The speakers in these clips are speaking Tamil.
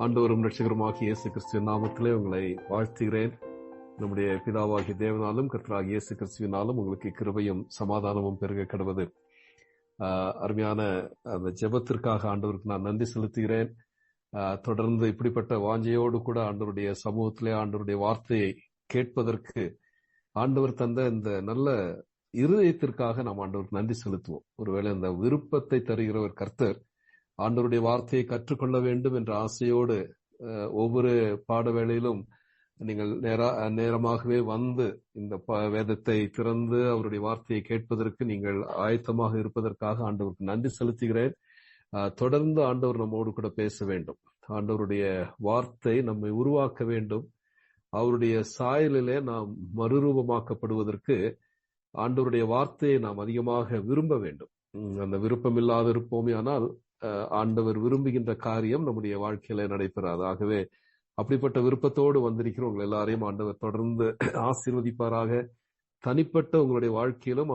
ஆண்டவரும் இரட்சகருமாகிய இயேசு கிறிஸ்துவின் நாமத்திலே உங்களை வாழ்த்துகிறேன். நம்முடைய பிதாவாகிய தேவனாலும் கர்த்தராகிய இயேசு கிறிஸ்துவினாலும் உங்களுக்கு கிருபையும் சமாதானமும் பெருக கடவது. அருமையான அந்த ஜெபத்திற்காக ஆண்டவருக்கு நான் நன்றி செலுத்துகிறேன். தொடர்ந்து இப்படிப்பட்ட வாஞ்சையோடு கூட ஆண்டவருடைய சமூகத்திலே ஆண்டவருடைய வார்த்தையை கேட்பதற்கு ஆண்டவர் தந்த இந்த நல்ல இருதயத்திற்காக நாம் ஆண்டவருக்கு நன்றி செலுத்துவோம். ஒருவேளை அந்த விருப்பத்தை தருகிறவர் கர்த்தர் ஆண்டவருடைய வார்த்தையை கற்றுக்கொள்ள வேண்டும் என்ற ஆசையோடு ஒவ்வொரு பாட வேளையிலும் நீங்கள் நேரமாகவே வந்து இந்த வேதத்தை திறந்து அவருடைய வார்த்தையை கேட்பதற்கு நீங்கள் ஆயத்தமாக இருப்பதற்காக ஆண்டவருக்கு நன்றி செலுத்துகிறேன். தொடர்ந்து ஆண்டவர் நம்மோடு கூட பேச வேண்டும். ஆண்டவருடைய வார்த்தை நம்மை உருவாக்க வேண்டும். அவருடைய சாயலிலே நாம் மறுரூபமாக்கப்படுவதற்கு ஆண்டவருடைய வார்த்தையை நாம் அதிகமாக விரும்ப வேண்டும். அந்த விருப்பம் இல்லாத இருப்போமே ஆனால் ஆண்டவர் விரும்புகின்ற காரியம் நம்முடைய வாழ்க்கையில நடைபெறாது. ஆகவே அப்படிப்பட்ட விருப்பத்தோடு வந்திருக்கிற உங்கள் எல்லாரையும் ஆண்டவர் தொடர்ந்து ஆசீர்வதிப்பாராக. தனிப்பட்ட உங்களுடைய வாழ்க்கையிலும்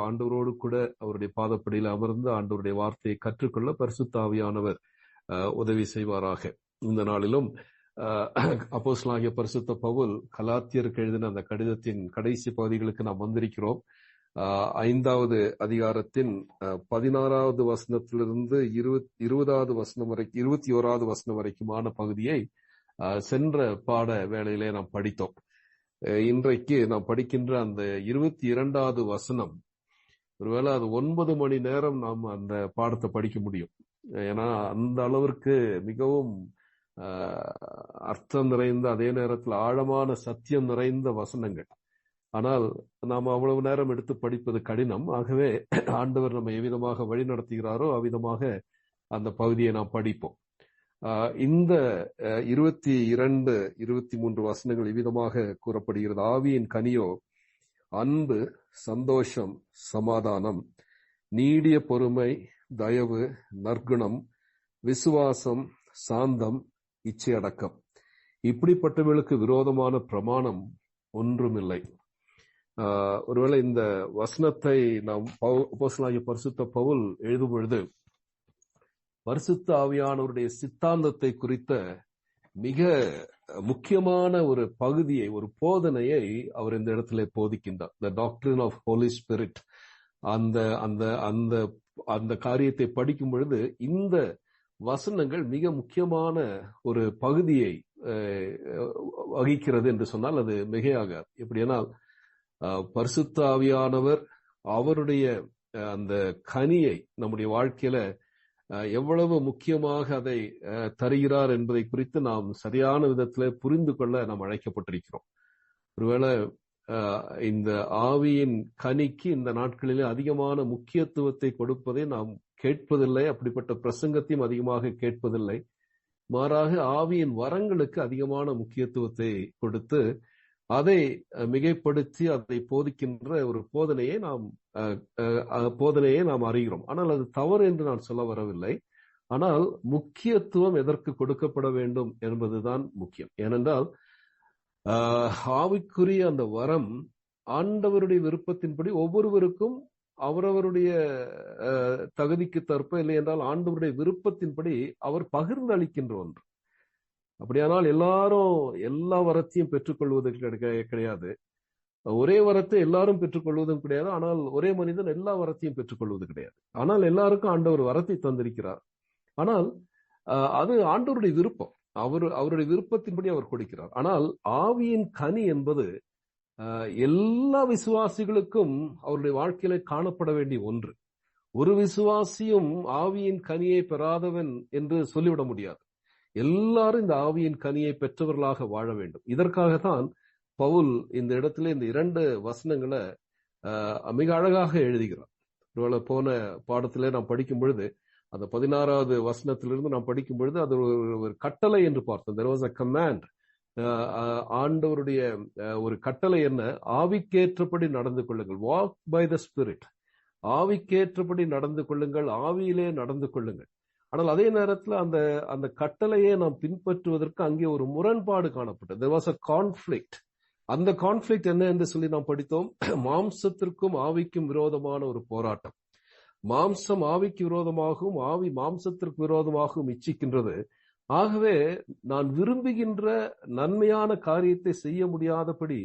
ஆண்டவரோடு கூட அவருடைய பாதப்படியில் அமர்ந்து ஆண்டவருடைய வார்த்தையை கற்றுக்கொள்ள பரிசுத்த ஆவியானவர் உதவி செய்வாராக. இந்த நாளிலும் அப்போஸ்தலனாகிய பரிசுத்த பவுல் கலாத்தியருக்கு எழுதின அந்த கடிதத்தின் கடைசி பகுதிகளுக்கு நாம் வந்திருக்கிறோம். 5வது அதிகாரத்தின் 16வது வசனத்திலிருந்து 20வது வசனம் வரைக்கும் 21வது வசனம் வரைக்குமான பகுதியை சென்ற பாட வேளையிலே நாம் படித்தோம். இன்றைக்கு நாம் படிக்கின்ற அந்த 22வது வசனம், ஒருவேளை அது 9 மணி நேரம் நாம் அந்த பாடத்தை படிக்க முடியும். ஏன்னா அந்த அளவிற்கு மிகவும் அர்த்தம் நிறைந்த, அதே நேரத்தில் ஆழமான சத்தியம் நிறைந்த வசனங்கள். ஆனால் நாம் அவ்வளவு நேரம் எடுத்து படிப்பது கடினம். ஆகவே ஆண்டவர் நம்ம எவ்விதமாக வழி நடத்துகிறாரோ அவ்விதமாக அந்த பகுதியை நாம் படிப்போம். இந்த 22, 23 வசனங்கள் இவ்விதமாக கூறப்படுகிறது. ஆவியின் கனியோ அன்பு, சந்தோஷம், சமாதானம், நீடிய பொறுமை, தயவு, நற்குணம், விசுவாசம், சாந்தம், இச்சையடக்கம். இப்படிப்பட்டவர்களுக்கு விரோதமான பிரமாணம் ஒன்றுமில்லை. ஒருவேளை இந்த வசனத்தை நாம் அப்போஸ்தலனாகிய பரிசுத்த பவுல் எழுதும் பொழுது பரிசுத்த ஆவியானவருடைய சித்தாந்தத்தை குறித்த மிக முக்கியமான ஒரு பகுதியை, ஒரு போதனையை அவர் இந்த இடத்துல போதிக்கின்றார். The doctrine of Holy Spirit. அந்த காரியத்தை படிக்கும் பொழுது இந்த வசனங்கள் மிக முக்கியமான ஒரு பகுதியை வகிக்கிறது என்று சொன்னால் அது மிகையாக. எப்படியானால் பரிசுத்த ஆவியானவர் அவருடைய அந்த கனியை நம்முடைய வாழ்க்கையில எவ்வளவு முக்கியமாக அதை தருகிறார் என்பதை குறித்து நாம் சரியான விதத்தில் புரிந்து கொள்ள நாம் அழைக்கப்பட்டிருக்கிறோம். ஒருவேளை இந்த ஆவியின் கனிக்கு இந்த நாட்களிலே அதிகமான முக்கியத்துவத்தை கொடுப்பதை நாம் கேட்பதில்லை. அப்படிப்பட்ட பிரசங்கத்தையும் அதிகமாக கேட்பதில்லை. மாறாக ஆவியின் வரங்களுக்கு அதிகமான முக்கியத்துவத்தை கொடுத்து அதை மிகைப்படுத்தி அதை போதிக்கின்ற ஒரு போதனையை நாம் அறிகிறோம். ஆனால் அது தவறு என்று நான் சொல்ல வரவில்லை. ஆனால் முக்கியத்துவம் எதற்கு கொடுக்கப்பட வேண்டும் என்பதுதான் முக்கியம். ஏனென்றால் ஆவிக்குரிய அந்த வரம் ஆண்டவருடைய விருப்பத்தின்படி ஒவ்வொருவருக்கும் அவரவருடைய தகுதிக்கு தற்ப, இல்லை என்றால் ஆண்டவருடைய விருப்பத்தின்படி அவர் பகிர்ந்து அளிக்கின்ற ஒன்று. அப்படியானால் எல்லாரும் எல்லா வரத்தையும் பெற்றுக்கொள்வது கிடையாது. ஒரே வரத்தை எல்லாரும் பெற்றுக்கொள்வதும் கிடையாது. ஆனால் ஒரே மனிதன் எல்லா வரத்தையும் பெற்றுக்கொள்வது கிடையாது. ஆனால் எல்லாருக்கும் ஆண்டவர் வரத்தை தந்திருக்கிறார். ஆனால் அது ஆண்டவருடைய விருப்பம். அவருடைய விருப்பத்தின்படி அவர் கொடுக்கிறார். ஆனால் ஆவியின் கனி என்பது எல்லா விசுவாசிகளுக்கும் அவருடைய வாழ்க்கையில காணப்பட வேண்டிய ஒன்று. ஒரு விசுவாசியும் ஆவியின் கனியை பெறாதவன் என்று சொல்லிவிட முடியாது. எல்லாரும் இந்த ஆவியின் கனியை பெற்றவர்களாக வாழ வேண்டும். இதற்காகத்தான் பவுல் இந்த இடத்துல இந்த 2 வசனங்களை மிக அழகாக எழுதுகிறார். ஒருவேளை போன பாடத்திலே நாம் படிக்கும் பொழுது அந்த 16வது வசனத்திலிருந்து நாம் படிக்கும் பொழுது அது ஒரு கட்டளை என்று பார்த்தோம். there was a command. ஆண்டவருடைய ஒரு கட்டளை என்ன? ஆவிக்கேற்றபடி நடந்து கொள்ளுங்கள். walk by the spirit. ஆவிக்கேற்றபடி நடந்து கொள்ளுங்கள், ஆவியிலே நடந்து கொள்ளுங்கள். ஆனால் அதே நேரத்தில் அந்த கட்டளையை நாம் பின்பற்றுவதற்கு அங்கே ஒரு முரண்பாடு காணப்பட்டது. there was a conflict. அந்த கான்ஃபிளிக்ட் என்ன என்று சொல்லி நாம் படித்தோம். மாம்சத்திற்கும் ஆவிக்கும் விரோதமான ஒரு போராட்டம். மாம்சம் ஆவிக்கு விரோதமாகவும் ஆவி மாம்சத்திற்கு விரோதமாகவும் இச்சிக்கின்றது. ஆகவே நான் விரும்புகின்ற நன்மையான காரியத்தை செய்ய முடியாதபடி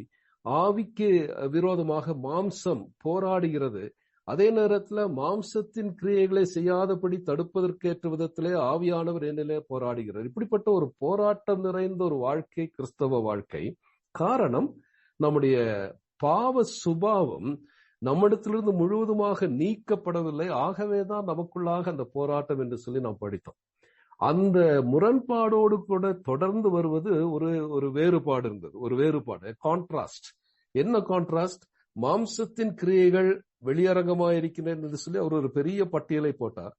ஆவிக்கு விரோதமாக மாம்சம் போராடுகிறது. அதே நேரத்துல மாம்சத்தின் கிரியைகளை செய்யாதபடி தடுப்பதற்கேற்ற விதத்திலே ஆவியானவர் என்னிலே போராடுகிறார். இப்படிப்பட்ட ஒரு போராட்டம் நிறைந்த ஒரு வாழ்க்கை கிறிஸ்தவ வாழ்க்கை. காரணம், நம்முடைய பாவ சுபாவம் நம்மிடத்திலிருந்து முழுவதுமாக நீக்கப்படவில்லை. ஆகவேதான் நமக்குள்ளாக அந்த போராட்டம் என்று சொல்லி நாம் படித்தோம். அந்த முரண்பாடோடு கூட தொடர்ந்து வருவது ஒரு வேறுபாடு இருந்தது. ஒரு வேறுபாடு, கான்ட்ராஸ்ட். என்ன கான்ட்ராஸ்ட்? மாம்சத்தின் கிரியைகள் வெளியரங்கமாயிருக்கிறேன் என்று சொல்லி அவர் ஒரு பெரிய பட்டியலை போட்டார்.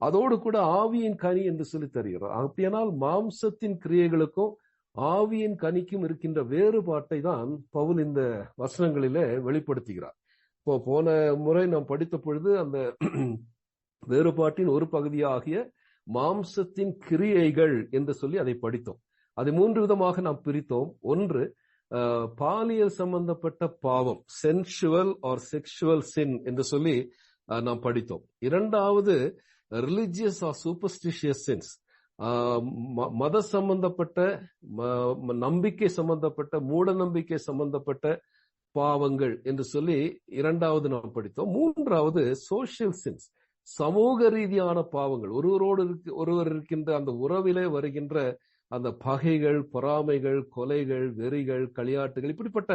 அதோடு கூட ஆவியின் கனி என்று சொல்லி தருகிறார். அப்படியானால் மாம்சத்தின் கிரியைகளுக்கும் ஆவியின் கனிக்கும் இருக்கின்ற வேறுபாட்டை தான் பவுல் இந்த வசனங்களிலே வெளிப்படுத்துகிறார். இப்போ போன முறை நாம் படித்த பொழுது அந்த வேறுபாட்டின் ஒரு பகுதியாகிய மாம்சத்தின் கிரியைகள் என்று சொல்லி அதை படித்தோம். அதை 3 விதமாக நாம் பிரித்தோம். ஒன்று, பாலியல் சம்பந்தப்பட்ட பாவம், சென்சுவல் ஆர் செக்ஷுவல் சின் என்று சொல்லி நாம் படித்தோம். இரண்டாவது, ரிலிஜியஸ் ஆர் சூப்பர்ஸ்டிஷியஸ் சின்ஸ், மத சம்பந்தப்பட்ட, நம்பிக்கை சம்பந்தப்பட்ட, மூட நம்பிக்கை சம்பந்தப்பட்ட பாவங்கள் என்று சொல்லி இரண்டாவது நாம் படித்தோம். மூன்றாவது, சோசியல் சின்ஸ், சமூக ரீதியான பாவங்கள், ஒருவர் இருக்கின்ற அந்த உறவிலே வருகின்ற அந்த பகைகள், பொறாமைகள், கொலைகள், வெறிகள், களியாட்டுகள், இப்படிப்பட்ட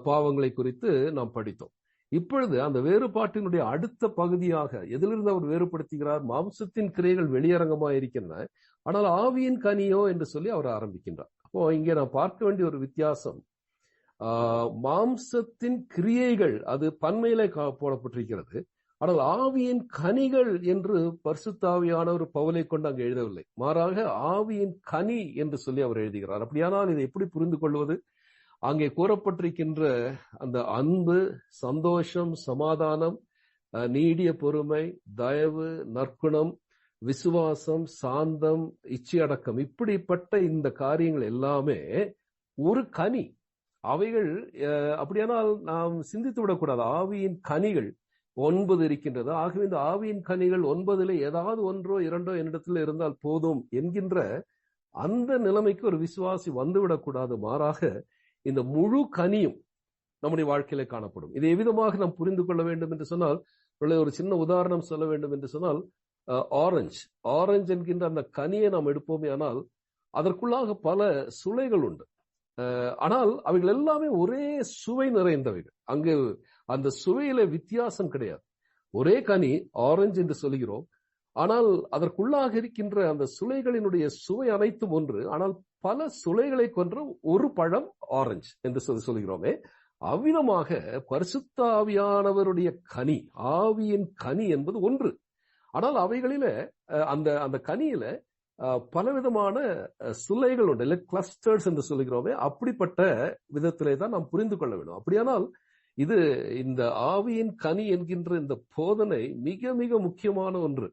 பாவங்களை குறித்து நாம் படித்தோம். இப்பொழுது அந்த வேறுபாட்டினுடைய அடுத்த பகுதியாக எதிலிருந்து அவர் வேறுபடுத்துகிறார்? மாம்சத்தின் கிரியைகள் வெளியரங்கமாக இருக்கின்றன, ஆனால் ஆவியின் கனியோ என்று சொல்லி அவர் ஆரம்பிக்கின்றார். அப்போ இங்கே நான் பார்க்க வேண்டிய ஒரு வித்தியாசம், மாம்சத்தின் கிரியைகள் அது பன்மையிலே போடப்பட்டிருக்கிறது. ஆனால் ஆவியின் கனிகள் என்று பரிசுத்த ஆவியானவர் பவுலை கொண்டு அங்கு எழுதவில்லை. மாறாக ஆவியின் கனி என்று சொல்லி அவர் எழுதுகிறார். அப்படியானால் இதை எப்படி புரிந்து கொள்வது? அங்கே கூறப்பட்டிருக்கின்ற அந்த அன்பு, சந்தோஷம், சமாதானம், நீடிய பொறுமை, தயவு, நற்குணம், விசுவாசம், சாந்தம், இச்சையடக்கம், இப்படிப்பட்ட இந்த காரியங்கள் எல்லாமே ஒரு கனி. அவைகள் அப்படியானால் நாம் சிந்தித்து விடக்கூடாது. ஆவியின் கனிகள் 9 இருக்கின்றது. ஆகவே இந்த ஆவியின் கனிகள் 9 ஏதாவது ஒன்றோ இரண்டோ என்னிடத்தில் இருந்தால் போதும் என்கின்ற அந்த நிலைமைக்கு ஒரு விசுவாசி வந்துவிடக்கூடாது. மாறாக இந்த முழு கனியும் நம்முடைய வாழ்க்கையில காணப்படும். இதை எவ்விதமாக நாம் புரிந்து கொள்ள வேண்டும் என்று சொன்னால், ஒரு சின்ன உதாரணம் சொல்ல வேண்டும் என்று சொன்னால், ஆரஞ்சு என்கின்ற அந்த கனியை நாம் எடுப்போமே, ஆனால் அதற்குள்ளாக பல சுளைகள் உண்டு. ஆனால் அவைகள் எல்லாமே ஒரே சுவை நிறைந்தவைகள். அங்கு அந்த சுவையில வித்தியாசம் கிடையாது. ஒரே கனி ஆரஞ்சு என்று சொல்கிறோம், ஆனால் அதற்குள்ளாக இருக்கின்ற அந்த சுளைகளினுடைய சுவை அனைத்தும் ஒன்று. ஆனால் பல சுளைகளை கொன்ற ஒரு பழம் ஆரஞ்சு என்று சொல்கிறோமே, அவ்விதமாக பரிசுத்த ஆவியானவருடைய கனி, ஆவியின் கனி என்பது ஒன்று. ஆனால் அவைகளில அந்த கனியில பலவிதமான சுளைகள் உண்டு, இல்லை கிளஸ்டர்ஸ் என்று சொல்கிறோமே, அப்படிப்பட்ட விதத்திலே தான் நாம் புரிந்து கொள்ள வேண்டும். அப்படியானால் இந்த ஆவியின் கனி என்கின்ற இந்த போதனை மிக மிக முக்கியமான ஒன்று.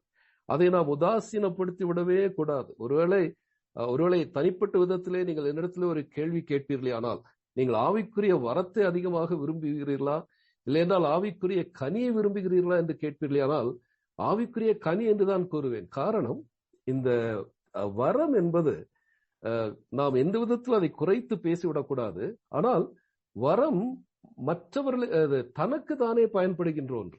அதை நாம் உதாசீனப்படுத்தி விடவே கூடாது. ஒருவேளை தனிப்பட்ட விதத்திலே நீங்கள் என்னிடத்திலே ஒரு கேள்வி கேட்பீர்களே, ஆனால் நீங்கள் ஆவிக்குரிய வரத்தை அதிகமாக விரும்புகிறீர்களா, இல்லை என்றால் ஆவிக்குரிய கனியை விரும்புகிறீர்களா என்று கேட்பீர்களே, ஆனால் ஆவிக்குரிய கனி என்றுதான் கூறுவேன். காரணம், இந்த வரம் என்பது நாம் எந்த விதத்தில் அதை குறைத்து பேசிவிடக்கூடாது. ஆனால் வரம் மற்றவர்கள் தனக்கு தானே பயன்படுகின்ற ஒன்று,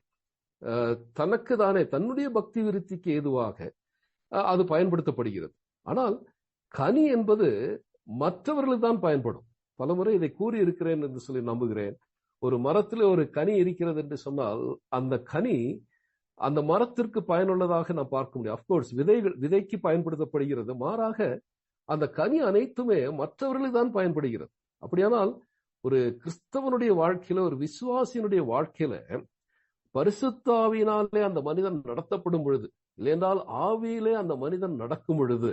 தனக்கு தானே தன்னுடைய பக்தி விருத்திக்கு ஏதுவாக அது பயன்படுத்தப்படுகிறது. ஆனால் கனி என்பது மற்றவர்களுக்கு தான் பயன்படும். பலமுறை இதை கூறியிருக்கிறேன் என்று சொல்லி நம்புகிறேன். ஒரு மரத்தில் ஒரு கனி இருக்கிறது என்று சொன்னால் அந்த கனி அந்த மரத்திற்கு பயனுள்ளதாக நாம் பார்க்க முடியும். அப்கோர்ஸ் விதைக்கு பயன்படுத்தப்படுகிறது. மாறாக அந்த கனி அனைத்துமே மற்றவர்களுக்கு தான் பயன்படுகிறது. அப்படியானால் ஒரு கிறிஸ்தவனுடைய வாழ்க்கையில, ஒரு விசுவாசியினுடைய வாழ்க்கையில பரிசுத்த ஆவியினாலே அந்த மனிதன் நடத்தப்படும் பொழுது, இல்லையென்றால் ஆவியிலே அந்த மனிதன் நடக்கும் பொழுது,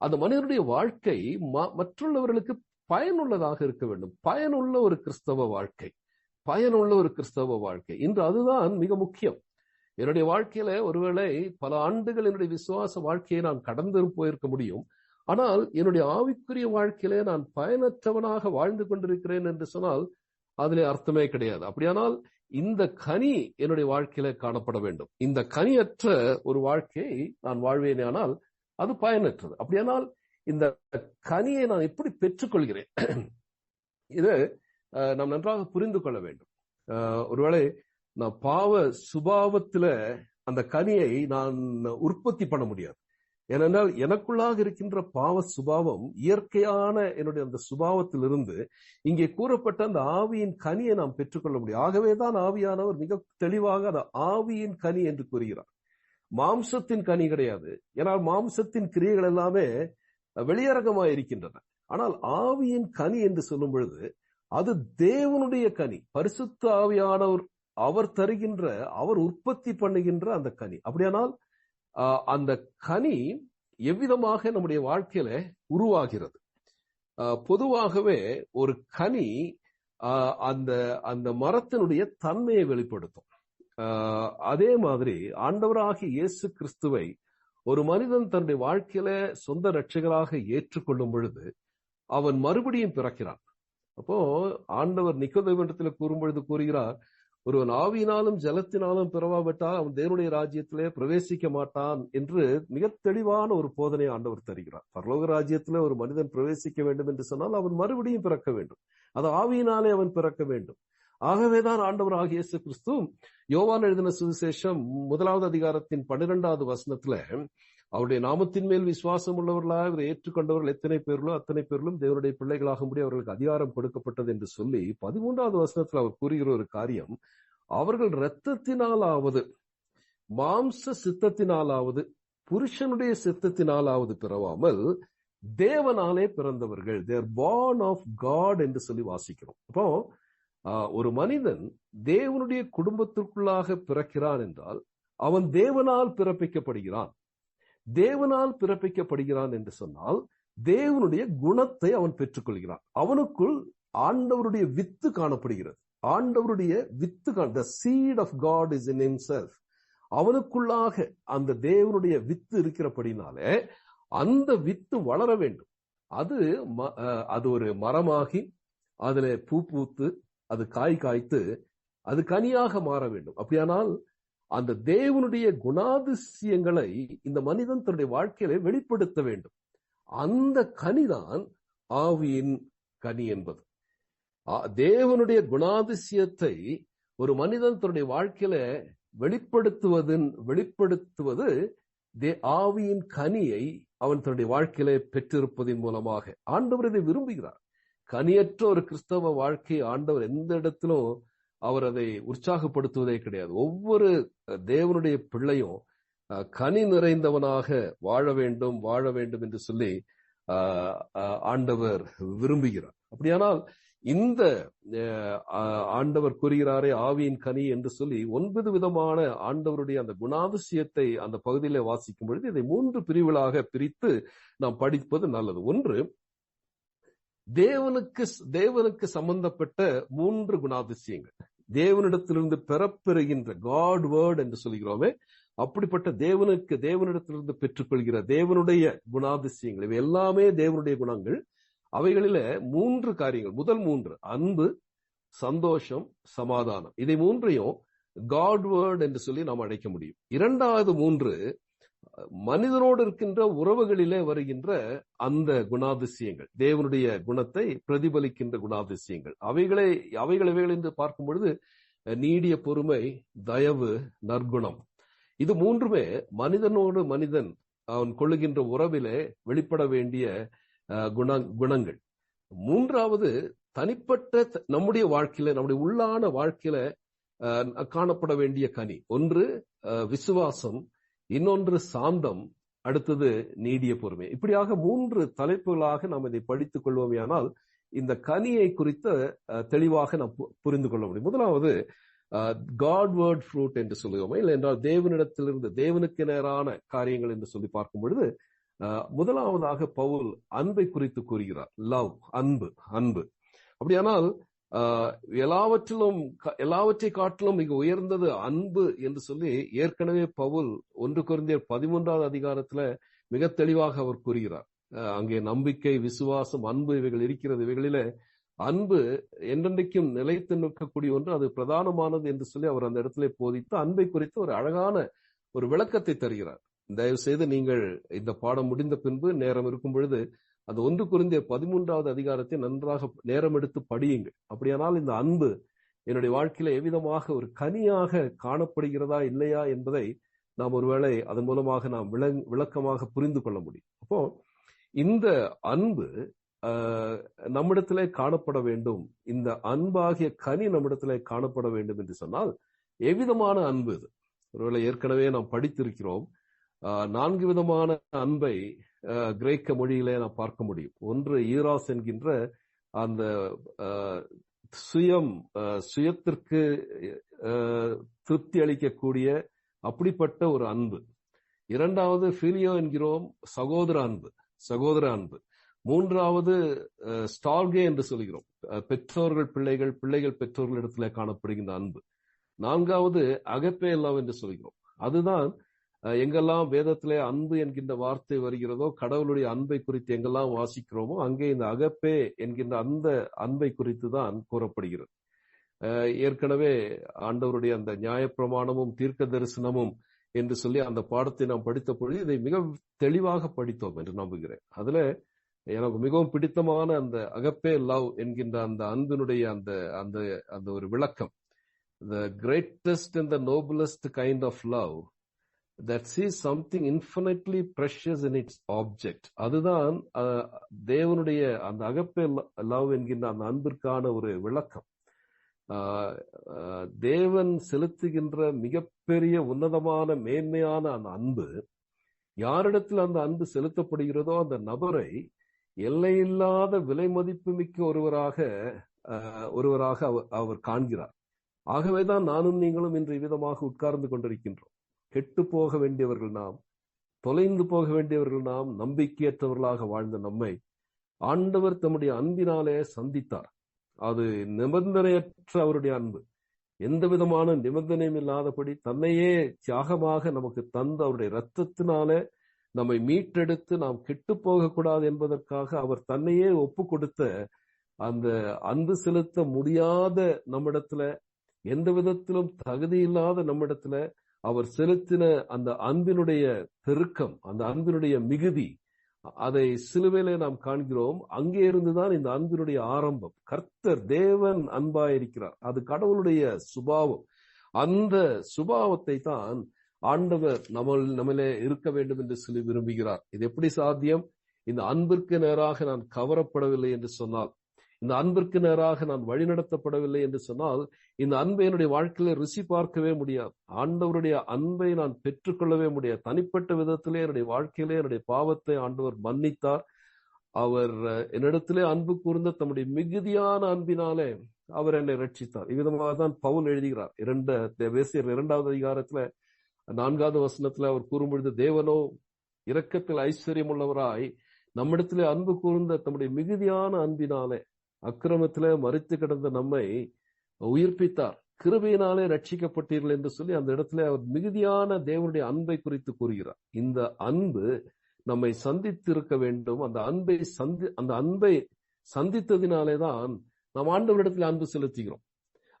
அந்த மனிதனுடைய வாழ்க்கை மற்றவர்களுக்கு பயனுள்ளதாக இருக்க வேண்டும். பயனுள்ள ஒரு கிறிஸ்தவ வாழ்க்கை, பயனுள்ள ஒரு கிறிஸ்தவ வாழ்க்கை இன்று அதுதான் மிக முக்கியம். என்னுடைய வாழ்க்கையில ஒருவேளை பல ஆண்டுகள் என்னுடைய விசுவாச வாழ்க்கையை நான் கடந்து போயிருக்க முடியும். ஆனால் என்னுடைய ஆவிக்குரிய வாழ்க்கையிலே நான் பயனற்றவனாக வாழ்ந்து கொண்டிருக்கிறேன் என்று சொன்னால் அதிலே அர்த்தமே கிடையாது. அப்படியானால் இந்த கனி என்னுடைய வாழ்க்கையில காணப்பட வேண்டும். இந்த கனியற்ற ஒரு வாழ்க்கையை நான் வாழ்வேனே, ஆனால் அது பயனற்றது. அப்படியானால் இந்த கனியை நான் எப்படி பெற்றுக்கொள்கிறேன், இது நாம் நன்றாக புரிந்து கொள்ள வேண்டும். ஒருவேளை நான் பாவ சுபாவத்துல அந்த கனியை நான் உற்பத்தி பண்ண முடியாது. ஏனென்றால் எனக்குள்ளாக இருக்கின்ற பாவ சுபாவம் இயற்கையான என்னுடைய அந்த சுபாவத்திலிருந்து இங்கே கூறப்பட்ட அந்த ஆவியின் கனியை நாம் பெற்றுக்கொள்ள முடியும். ஆகவேதான் ஆவியானவர் மிக தெளிவாக அந்த ஆவியின் கனி என்று கூறுகிறார். மாம்சத்தின் கனி கிடையாது. ஏனால் மாம்சத்தின் கிரியைகள் எல்லாமே வெளியரங்கமாக இருக்கின்றன. ஆனால் ஆவியின் கனி என்று சொல்லும் பொழுது அது தேவனுடைய கனி, பரிசுத்த ஆவியானவர் அவர் தருகின்ற, அவர் உற்பத்தி பண்ணுகின்ற அந்த கனி. அப்படியானால் அந்த கனி எவ்விதமாக நம்முடைய வாழ்க்கையில உருவாகிறது? பொதுவாகவே ஒரு கனி அந்த அந்த மரத்தினுடைய தன்மையை வெளிப்படுத்தும். அதே மாதிரி ஆண்டவராகிய இயேசு கிறிஸ்துவை ஒரு மனிதன் தன்னுடைய வாழ்க்கையில சொந்த இரட்சகராக ஏற்றுக்கொள்ளும் பொழுது அவன் மறுபடியும் பிறக்கிறான். அப்போ ஆண்டவர் நிக்கோதேயுவிடத்தில் கூறும்பொழுது கூறுகிறார், ஒருவன் ஆவியினாலும் ஜலத்தினாலும் பிறவாவிட்டால் அவன் தேவனுடைய ராஜ்யத்திலே பிரவேசிக்க மாட்டான் என்று மிக தெளிவான ஒரு போதனை ஆண்டவர் தருகிறார். பரலோக ராஜ்யத்திலே ஒரு மனிதன் பிரவேசிக்க வேண்டும் என்று சொன்னால் அவன் மறுபடியும் பிறக்க வேண்டும். அது ஆவியினாலே அவன் பிறக்க வேண்டும். ஆகவேதான் ஆண்டவர் ஆகிய இயேசு கிறிஸ்து யோவான் எழுதின சுவிசேஷம் 1வது அதிகாரத்தின் 12வது வசனத்துல அவருடைய நாமத்தின் மேல் விசுவாசம் உள்ளவர்களாக இவரை ஏற்றுக்கொண்டவர்கள் எத்தனை பேர்களோ அத்தனை பேர்களும் தேவனுடைய பிள்ளைகளாக முடிய அவர்களுக்கு அதிகாரம் கொடுக்கப்பட்டது என்று சொல்லி 13வது வசனத்தில் அவர் கூறுகிற ஒரு காரியம், அவர்கள் இரத்தத்தினாலாவது மாம்ச சித்தத்தினாலாவது புருஷனுடைய சித்தத்தினாலாவது பிறவாமல் தேவனாலே பிறந்தவர்கள், they are born of God என்று சொல்லி வாசிக்கிறோம். அப்போ ஒரு மனிதன் தேவனுடைய குடும்பத்திற்குள்ளாக பிறக்கிறான் என்றால் அவன் தேவனால் பிறப்பிக்கப்படுகிறான். தேவனால் பிறப்பிக்கப்படுகிறான் என்று சொன்னால் தேவனுடைய குணத்தை அவன் பெற்றுக்கொள்கிறான். அவனுக்குள் ஆண்டவருடைய வித்து காணப்படுகிறது. ஆண்டவருடைய with, the seed of God is in himself. அவனுக்குள்ளாக அந்த தேவனுடைய வித்து இருக்கிறபடினாலே அந்த வித்து வளர வேண்டும். அது ஒரு மரமாகி அதுல பூ பூத்து அது காய் காய்த்து அது கனியாக மாற வேண்டும். அப்படியானால் அந்த தேவனுடைய குணாதிசயங்களை இந்த மனிதன் தன்னுடைய வாழ்க்கையில வெளிப்படுத்த வேண்டும். அந்த கனிதான் ஆவியின் கனி என்பது. தேவனுடைய குணாதிசயத்தை ஒரு மனிதன் தன்னுடைய வாழ்க்கையில வெளிப்படுத்துவது ஆவியின் கனியை அவன் தன்னுடைய வாழ்க்கையில பெற்றிருப்பதன் மூலமாக. ஆண்டவர் இதை விரும்புகிறார். கனியற்ற ஒரு கிறிஸ்தவ வாழ்க்கையை ஆண்டவர் எந்த இடத்திலும் அவர் அதை உற்சாகப்படுத்துவதே கிடையாது. ஒவ்வொரு தேவனுடைய பிள்ளையும் கனி நிறைந்தவனாக வாழ வேண்டும் என்று சொல்லி ஆண்டவர் விரும்புகிறார். அப்படியானால் இந்த ஆண்டவர் கூறுகிறாரே ஆவியின் கனி என்று சொல்லி 9 விதமான ஆண்டவருடைய அந்த குணாதிசயத்தை அந்த பகுதியில வாசிக்கும் பொழுது இதை 3 பிரிவுகளாக பிரித்து நாம் படிப்பது நல்லது. ஒன்று, தேவனுக்கு சம்பந்தப்பட்ட 3 குணாதிசயங்கள். தேவனிடத்திலிருந்து பெறப்பெறுகின்ற காட் வேர்ட் என்று சொல்கிறோமே, அப்படிப்பட்ட தேவனிடத்திலிருந்து பெற்றுக்கொள்கிற தேவனுடைய குணாதிசயங்கள், இவை எல்லாமே தேவனுடைய குணங்கள். அவைகளில 3 காரியங்கள். முதல் 3 அன்பு, சந்தோஷம், சமாதானம். இதை 3ஐயும் காட் வேர்ட் என்று சொல்லி நாம் அழைக்க முடியும். இரண்டாவது 3 மனிதனோடு இருக்கின்ற உறவுகளிலே வருகின்ற அந்த குணாதிசயங்கள், தேவனுடைய குணத்தை பிரதிபலிக்கின்ற குணாதிசயங்கள். அவைகள் என்று பார்க்கும் பொழுது நீடிய பொறுமை, தயவு, நற்குணம். இது 3மே மனிதனோடு மனிதன் அவன் கொள்ளுகின்ற உறவிலே வெளிப்பட வேண்டிய குணங்கள். மூன்றாவது, தனிப்பட்ட நம்முடைய வாழ்க்கையில, நம்முடைய உள்ளான வாழ்க்கையில காணப்பட வேண்டிய கனி. ஒன்று விசுவாசம், இன்னொன்று சாந்தம், அடுத்தது நீடிய பொறுமை. இப்படியாக 3 தலைப்புகளாக நாம் இதை படித்துக் கொள்வோமேயானால் இந்த கனியை குறித்த தெளிவாக நாம் புரிந்து கொள்ள முடியும். முதலாவது காட் வேர்ட் ஃப்ரூட் என்று சொல்லுவோமே, இல்லை என்றால் தேவனிடத்திலிருந்து தேவனுக்கு நேரான காரியங்கள் என்று சொல்லி பார்க்கும் பொழுது முதலாவதாக பவுல் அன்பை குறித்து கூறுகிறார். லவ், அன்பு. அப்படியானால் எல்லாவற்றை காட்டிலும் மிக உயர்ந்தது அன்பு என்று சொல்லி ஏற்கனவே பவுல் 1 கொரிந்தியர் 13வது அதிகாரத்துல மிக தெளிவாக அவர் கூறுகிறார். அங்கே நம்பிக்கை, விசுவாசம், அன்பு இவைகள் இருக்கிறது. இவைகளில அன்பு என்றென்றைக்கும் நிலைத்து நிற்கக்கூடிய ஒன்று, அது பிரதானமானது என்று சொல்லி அவர் அந்த இடத்துல போதித்து அன்பை குறித்து ஒரு அழகான ஒரு விளக்கத்தை தருகிறார். தயவு செய்து நீங்கள் இந்த பாடம் முடிந்த பின்பு நேரம் இருக்கும் பொழுது அந்த 1 கொரிந்தியர் 13வது அதிகாரத்தை நன்றாக நேரம் எடுத்து படியுங்கள். அப்படியானால் இந்த அன்பு என்னுடைய வாழ்க்கையில எவ்விதமாக ஒரு கனியாக காணப்படுகிறதா இல்லையா என்பதை நாம் ஒருவேளை அதன் மூலமாக நாம் விளக்கமாக புரிந்து கொள்ள முடியும். அப்போ இந்த அன்பு நம்மிடத்திலே காணப்பட வேண்டும், இந்த அன்பாகிய கனி நம்மிடத்திலே காணப்பட வேண்டும் என்று சொன்னால் எவ்விதமான அன்பு இது? ஒருவேளை ஏற்கனவே நாம் படித்திருக்கிறோம். 4 விதமான அன்பை கிரேக்க மொழியிலே நாம் பார்க்க முடியும். ஒன்று ஈராஸ் என்கின்ற அந்த சுயத்திற்கு திருப்தி அளிக்கக்கூடிய அப்படிப்பட்ட ஒரு அன்பு. இரண்டாவது ஃபிலியோ என்கிறோம், சகோதர அன்பு. மூன்றாவது ஸ்டார்கே என்று சொல்கிறோம், பெற்றோர்கள் பிள்ளைகள் பெற்றோர்களிடத்தில் காணப்படுகின்ற அன்பு. நான்காவது அகப்பே லவ் என்று சொல்கிறோம். அதுதான் எங்கெல்லாம் வேதத்திலே அன்பு என்கின்ற வார்த்தை வருகிறதோ, கடவுளுடைய அன்பை குறித்து எங்கெல்லாம் வாசிக்கிறோமோ அங்கே இந்த அகப்பே என்கின்ற அந்த அன்பை குறித்து தான் கூறப்படுகிறது. ஏற்கனவே ஆண்டவருடைய அந்த நியாயப்பிரமாணமும் தீர்க்க தரிசனமும் என்று சொல்லி அந்த பாடத்தை நாம் படித்த பொழுது இதை மிக தெளிவாக படித்தோம் என்று நம்புகிறேன். அதுல எனக்கு மிகவும் பிடித்தமான அந்த அகப்பே லவ் என்கின்ற அந்த அன்பினுடைய அந்த அந்த அந்த ஒரு விளக்கம், the greatest and the noblest kind of love that sees something infinitely precious in its object. அதுதான் தேவனுடைய அந்த அகப்பே லவ் என்கின்ற அந்த அன்பிற்கான ஒரு விளக்கம். தேவன் செலுத்துகின்ற மிகப்பெரிய உன்னதமான மேன்மையான அந்த அன்பு, யாரிடத்தில் அந்த அன்பு செலுத்தப்படுகிறதோ அந்த நபரை எல்லையில்லாத விலை மதிப்பு மிக்க ஒருவராக அவர் காண்கிறார். ஆகவேதான் நானும் நீங்களும் இன்று விதமாக உட்கார்ந்து கொண்டிருக்கின்றோம். கெட்டு போக வேண்டியவர்கள் நாம், தொலைந்து போக வேண்டியவர்கள் நாம், நம்பிக்கையற்றவர்களாக வாழ்ந்த நம்மை ஆண்டவர் தம்முடைய அன்பினாலே சந்தித்தார். அது நிபந்தனையற்ற அவருடைய அன்பு, எந்த விதமான நிபந்தனையும் இல்லாதபடி தன்னையே தியாகமாக நமக்கு தந்த அவருடைய இரத்தத்தினாலே நம்மை மீட்டெடுத்து நாம் கெட்டு போகக்கூடாது என்பதற்காக அவர் தன்னையே ஒப்பு கொடுத்த அந்த அன்பு செலுத்த முடியாத நம்மிடத்துல, எந்த விதத்திலும் தகுதி இல்லாத நம்மிடத்துல அவர் செலுத்தின அந்த அன்பினுடைய பெருக்கம், அந்த அன்பினுடைய மிகுதி, அதை சிலுவையிலே நாம் காண்கிறோம். அங்கே இருந்துதான் இந்த அன்பினுடைய ஆரம்பம். கர்த்தர் தேவன் அன்பாயிருக்கிறார், அது கடவுளுடைய சுபாவம். அந்த சுபாவத்தை தான் ஆண்டவர் நம்மளே இருக்க வேண்டும் என்று சொல்லி விரும்புகிறார். இது எப்படி சாத்தியம்? இந்த அன்பிற்கு நேராக நான் கவரப்படவில்லை என்று சொன்னால், இந்த அன்பிற்கு நேராக நான் வழிநடத்தப்படவில்லை என்று சொன்னால், இந்த அன்பை என்னுடைய வாழ்க்கையில ருசி பார்க்கவே முடியாது. ஆண்டவருடைய அன்பை நான் பெற்றுக்கொள்ளவே முடியாது. தனிப்பட்ட விதத்திலே என்னுடைய வாழ்க்கையிலே என்னுடைய பாவத்தை ஆண்டவர் மன்னித்தார். அவர் என்னிடத்திலே அன்பு கூர்ந்த தம்முடைய மிகுதியான அன்பினாலே அவர் என்னை ரட்சித்தார். இவ்விதமாக தான் பவுல் எழுதுகிறார். எபேசியர் 2வது அதிகாரத்துல 4வது வசனத்துல அவர் கூறும்பொழுது, தேவனோ இரக்கத்தில் ஐஸ்வர்யம் உள்ளவராய் நம்மிடத்திலே அன்பு கூர்ந்த தம்முடைய மிகுதியான அன்பினாலே அக்கிரமத்திலே மரித்து கிடந்த நம்மை உயிர்ப்பித்தார், கிருபையினாலே ரட்சிக்கப்பட்டீர்கள் என்று சொல்லி அந்த இடத்துல அவர் மிகுதியான தேவனுடைய அன்பை குறித்து கூறுகிறார். இந்த அன்பு நம்மை சந்தித்திருக்க வேண்டும். அந்த அன்பை சந்தித்ததினாலேதான் நாம் ஆண்டவரிடத்தில் அன்பு செலுத்துகிறோம்.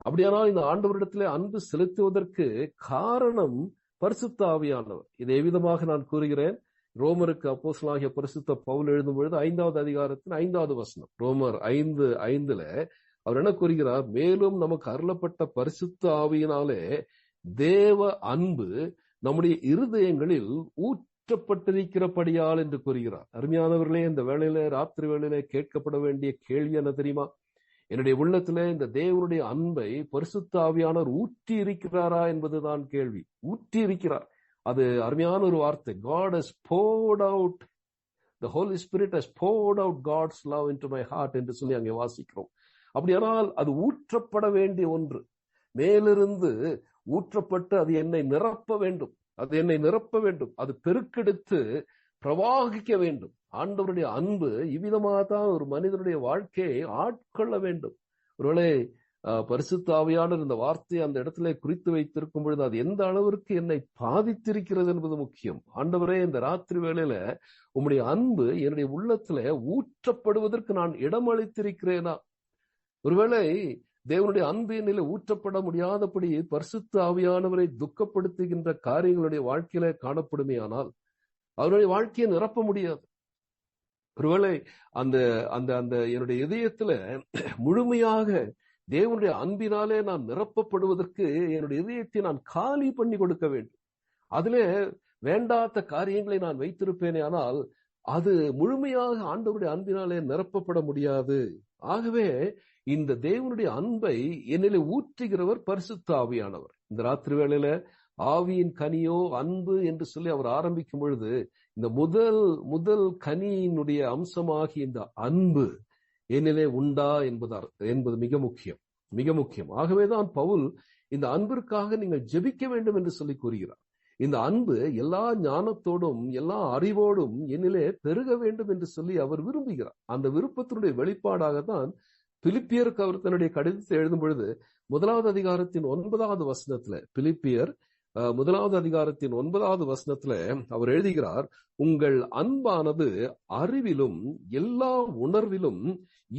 அப்படியானால் இந்த ஆண்டவரிடத்திலே அன்பு செலுத்துவதற்கு காரணம் பரிசுத்த ஆவியானவர். இதை எவ்விதமாக நான் கூறுகிறேன்? ரோமருக்கு அப்போஸ்தலனாகிய பரிசுத்த பவுல் எழுதும் பொழுது 5வது அதிகாரத்தின் 5வது வசனம், ரோமர் 5:5 அவர் என்ன கூறுகிறார்? மேலும் நமக்கு அருளப்பட்ட பரிசுத்த ஆவியினாலே தேவ அன்பு நம்முடைய இருதயங்களில் ஊற்றப்பட்டிருக்கிறபடியால் என்று கூறுகிறார். அருமையானவர்களே, இந்த வேளையில, ராத்திரி வேளையில கேட்கப்பட வேண்டிய கேள்வி என்ன தெரியுமா? என்னுடைய உள்ளத்திலே இந்த தேவனுடைய அன்பை பரிசுத்த ஆவியானவர் ஊற்றி இருக்கிறாரா என்பதுதான் கேள்வி. ஊற்றி இருக்கிறார். அது அருமையான ஒரு வார்த்தை. God has poured out, the Holy Spirit has poured out God's love into my heart என்று சொல்லி அங்கே வாசிக்கிறோம். அப்படியானால் அது ஊற்றப்பட வேண்டிய ஒன்று, மேலிருந்து ஊற்றப்பட்டு அது என்னை நிரப்ப வேண்டும், அது பெருக்கெடுத்து பிரவாகிக்க வேண்டும். ஆண்டவருடைய அன்பு இவ்விதமாக தான் ஒரு மனிதனுடைய வாழ்க்கையை ஆட்கொள்ள வேண்டும். ஒருவேளை பரிசுத்த ஆவியானவர் இந்த வார்த்தையை அந்த இடத்துல குறித்து வைத்திருக்கும் பொழுது அது எந்த அளவிற்கு என்னை பாதித்திருக்கிறது என்பது முக்கியம். ஆண்டவரே, இந்த ராத்திரி வேளையில உம்முடைய அன்பு என்னுடைய உள்ளத்துல ஊற்றப்படுவதற்கு நான் இடம் அளித்திருக்கிறேனா? ஒருவேளை தேவனுடைய அன்பு என்னில ஊற்றப்பட முடியாதபடி பரிசுத்த ஆவியானவரை துக்கப்படுத்துகின்ற காரியங்களுடைய வாழ்க்கையில காணப்படுமே ஆனால், அவருடைய வாழ்க்கையை நிரப்ப முடியாது. ஒருவேளை அந்த அந்த அந்த என்னுடைய இதயத்துல முழுமையாக தேவனுடைய அன்பினாலே நான் நிரப்பப்படுவதற்கு என்னுடைய இதயத்தை நான் காலி பண்ணி கொடுக்க வேண்டும். அதுல வேண்டாத காரியங்களை நான் வைத்திருப்பேனே, ஆனால் அது முழுமையாக ஆண்டவருடைய அன்பினாலே நிரப்பப்பட முடியாது. ஆகவே இந்த தேவனுடைய அன்பை என்னிலே ஊற்றுகிறவர் பரிசுத்த ஆவியானவர். இந்த ராத்திரி வேளையில ஆவியின் கனியோ அன்பு என்று சொல்லி அவர் ஆரம்பிக்கும் பொழுது இந்த முதல் கனியினுடைய அம்சமாகி இந்த அன்பு என்னிலே உண்டா என்பது மிக முக்கியம். ஆகவேதான் பவுல் இந்த அன்பிற்காக நீங்கள் ஜெபிக்க வேண்டும் என்று சொல்லி கூறுகிறார். இந்த அன்பு எல்லா ஞானத்தோடும் எல்லா அறிவோடும் என்னிலே பெருக வேண்டும் என்று சொல்லி அவர் விரும்புகிறார். அந்த விருப்பத்தினுடைய வெளிப்பாடாகத்தான் பிலிப்பியருக்கு அவர் தன்னுடைய கடிதத்தை எழுதும் பொழுது 1வது அதிகாரத்தின் 9வது வசனத்துல, பிலிப்பியர் 1வது அதிகாரத்தின் 9வது வசனத்துல அவர் எழுதுகிறார், உங்கள் அன்பானது அறிவிலும் எல்லா உணர்விலும்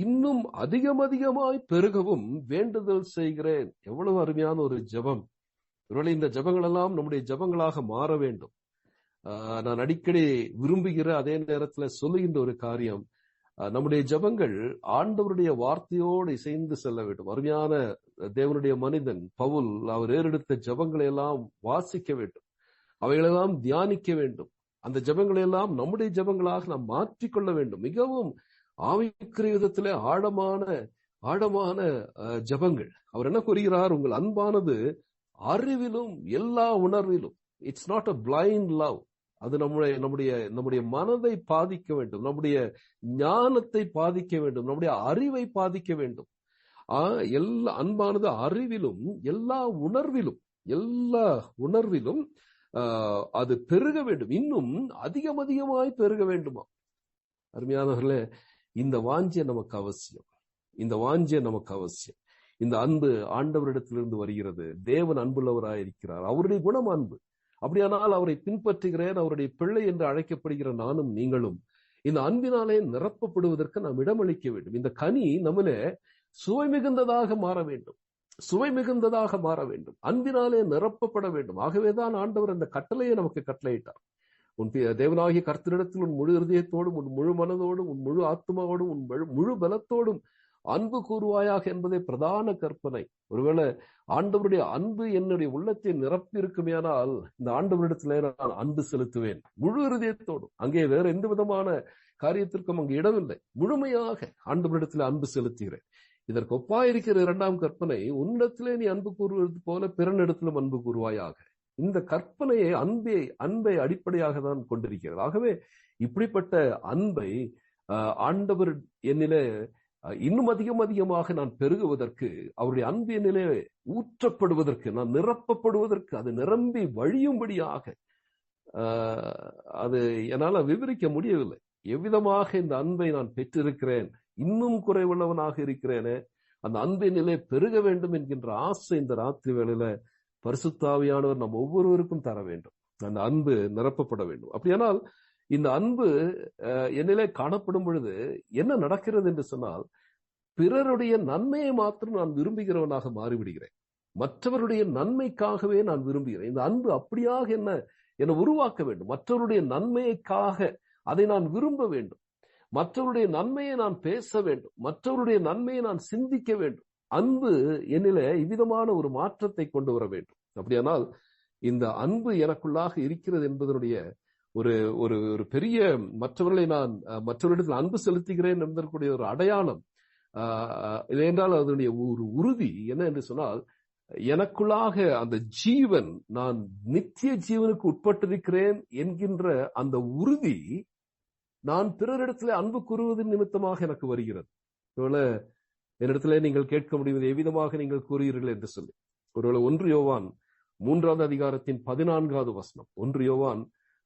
இன்னும் அதிகமாய் பெருகவும் வேண்டுதல் செய்கிறேன். எவ்வளவு அருமையான ஒரு ஜெபம்! ஒருவேளை இந்த ஜெபங்கள் எல்லாம் நம்முடைய ஜெபங்களாக மாற வேண்டும். நான் அடிக்கடி விரும்புகிற அதே நேரத்துல சொல்லுகின்ற ஒரு காரியம், நம்முடைய ஜெபங்கள் ஆண்டவருடைய வார்த்தையோடு இசைந்து செல்ல வேண்டும். அருமையான தேவனுடைய மனிதன் பவுல் அவர் ஏறெடுத்த ஜெபங்களை எல்லாம் வாசிக்க வேண்டும், அவைகளெல்லாம் தியானிக்க வேண்டும். அந்த ஜெபங்களை எல்லாம் நம்முடைய ஜெபங்களாக நாம் மாற்றிக்கொள்ள வேண்டும். மிகவும் ஆவிக்குரிய விதத்திலே ஆழமான ஜெபங்கள். அவர் என்ன கூறுகிறார்? உங்கள் அன்பானது அறிவிலும் எல்லா உணர்விலும். It's not a blind love. அது நம்முடைய மனதை பாதிக்க வேண்டும், நம்முடைய ஞானத்தை பாதிக்க வேண்டும், நம்முடைய அறிவை பாதிக்க வேண்டும். எல்லா அன்பானது அறிவிலும் எல்லா உணர்விலும் அது பெருக வேண்டும், இன்னும் அதிகமாய் பெருக வேண்டுமா. அருமையானவர்களே, இந்த வாஞ்சை நமக்கு அவசியம். இந்த அன்பு ஆண்டவரிடத்திலிருந்து வருகிறது. தேவன் அன்புள்ளவராயிருக்கிறார். அவருடைய குணம் அன்பு. அப்படியானால் அவரை பின்பற்றுகிறேன், அவருடைய பிள்ளை என்று அழைக்கப்படுகிற நானும் நீங்களும் இந்த அன்பினாலே நிரப்பப்படுவதற்கு நாம் இடமளிக்க வேண்டும். இந்த கனி நம்மளே சுவை மிகுந்ததாக மாற வேண்டும், அன்பினாலே நிரப்பப்பட வேண்டும். ஆகவேதான் ஆண்டவர் அந்த கட்டளையை நமக்கு கட்டளையிட்டார். உன் தேவனாகிய கர்த்தரிடத்தில் உன் முழு இருதயத்தோடும், உன் முழு மனதோடும், உன் முழு ஆத்மாவோடும், உன் முழு பலத்தோடும் அன்பு கூறுவாயாக என்பதே பிரதான கற்பனை. ஒருவேளை ஆண்டவருடைய அன்பு என்னுடைய உள்ளத்தை நிரப்பி இருக்குமேயானால் இந்த ஆண்டவரிடத்துல நான் அன்பு செலுத்துவேன் முழு இருதயத்தோடும். அங்கே வேற எந்த விதமான காரியத்திற்கும் அங்கு இடமில்லை. முழுமையாக ஆண்டவரிடத்துல அன்பு செலுத்துகிறேன். இதற்கு ஒப்பாயிருக்கிற 2ஆம் கற்பனை, உன்னிடத்திலே நீ அன்பு கூறுவது போல பிறனிடத்திலும் அன்பு கூறுவாயாக. இந்த கற்பனையை அன்பை அடிப்படையாக தான் கொண்டிருக்கிறது. ஆகவே இப்படிப்பட்ட அன்பை ஆண்டவர் என்னிலே இன்னும் அதிகமாக நான் பெருகுவதற்கு, அவருடைய அன்பு என்னிலே ஊற்றப்படுவதற்கு, நான் நிரப்பப்படுவதற்கு, அது நிரம்பி வழியும்படியாக அது என்னால் விவரிக்க முடியவில்லை. எவ்விதமாக இந்த அன்பை நான் பெற்றிருக்கிறேன், இன்னும் குறைவுள்ளவனாக இருக்கிறேனே, அந்த அன்பினிலே பெருக வேண்டும் என்கின்ற ஆசை இந்த ராத்திரி வேளையில பரிசுத்த ஆவியானவர் நம் ஒவ்வொருவருக்கும் தர வேண்டும். அந்த அன்பு நிரப்பப்பட வேண்டும். அப்படியானால் இந்த அன்பு என்னிலே காணப்படும் பொழுது என்ன நடக்கிறது என்று சொன்னால், பிறருடைய நன்மையை மாத்திரம் நான் விரும்புகிறவனாக மாறிவிடுகிறேன். மற்றவருடைய நன்மைக்காகவே நான் விரும்புகிறேன். இந்த அன்பு அப்படியாக என்ன உருவாக்க வேண்டும். மற்றவருடைய நன்மைக்காக அதை நான் விரும்ப வேண்டும். மற்றவருடைய நன்மையை நான் பேச வேண்டும். மற்றவருடைய நன்மையை நான் சிந்திக்க வேண்டும். அன்பு என்னிலே இவ்விதமான ஒரு மாற்றத்தை கொண்டு வர வேண்டும். அப்படியானால் இந்த அன்பு எனக்குள்ளாக இருக்கிறது என்பதனுடைய ஒரு ஒரு ஒரு பெரிய மற்றவர்களிடத்தில் அன்பு செலுத்துகிறேன் என்பதற்குரிய ஒரு அடையாளம் என்றால் அதனுடைய ஒரு உறுதி என்ன என்று சொன்னால், எனக்குள்ளாக அந்த ஜீவன், நான் நித்திய ஜீவனுக்கு உட்பட்டிருக்கிறேன் என்கின்ற அந்த உறுதி நான் பிறரிடத்துல அன்பு கூறுவதன் நிமித்தமாக எனக்கு வருகிறது. ஒருவேளை என்னிடத்துல நீங்கள் கேட்க முடிவது, எவ்விதமாக நீங்கள் கூறுகிறீர்கள் என்று சொல்லி. ஒருவேளை 1 யோவான் 3வது அதிகாரத்தின் 14வது வசனம், 1 யோவான்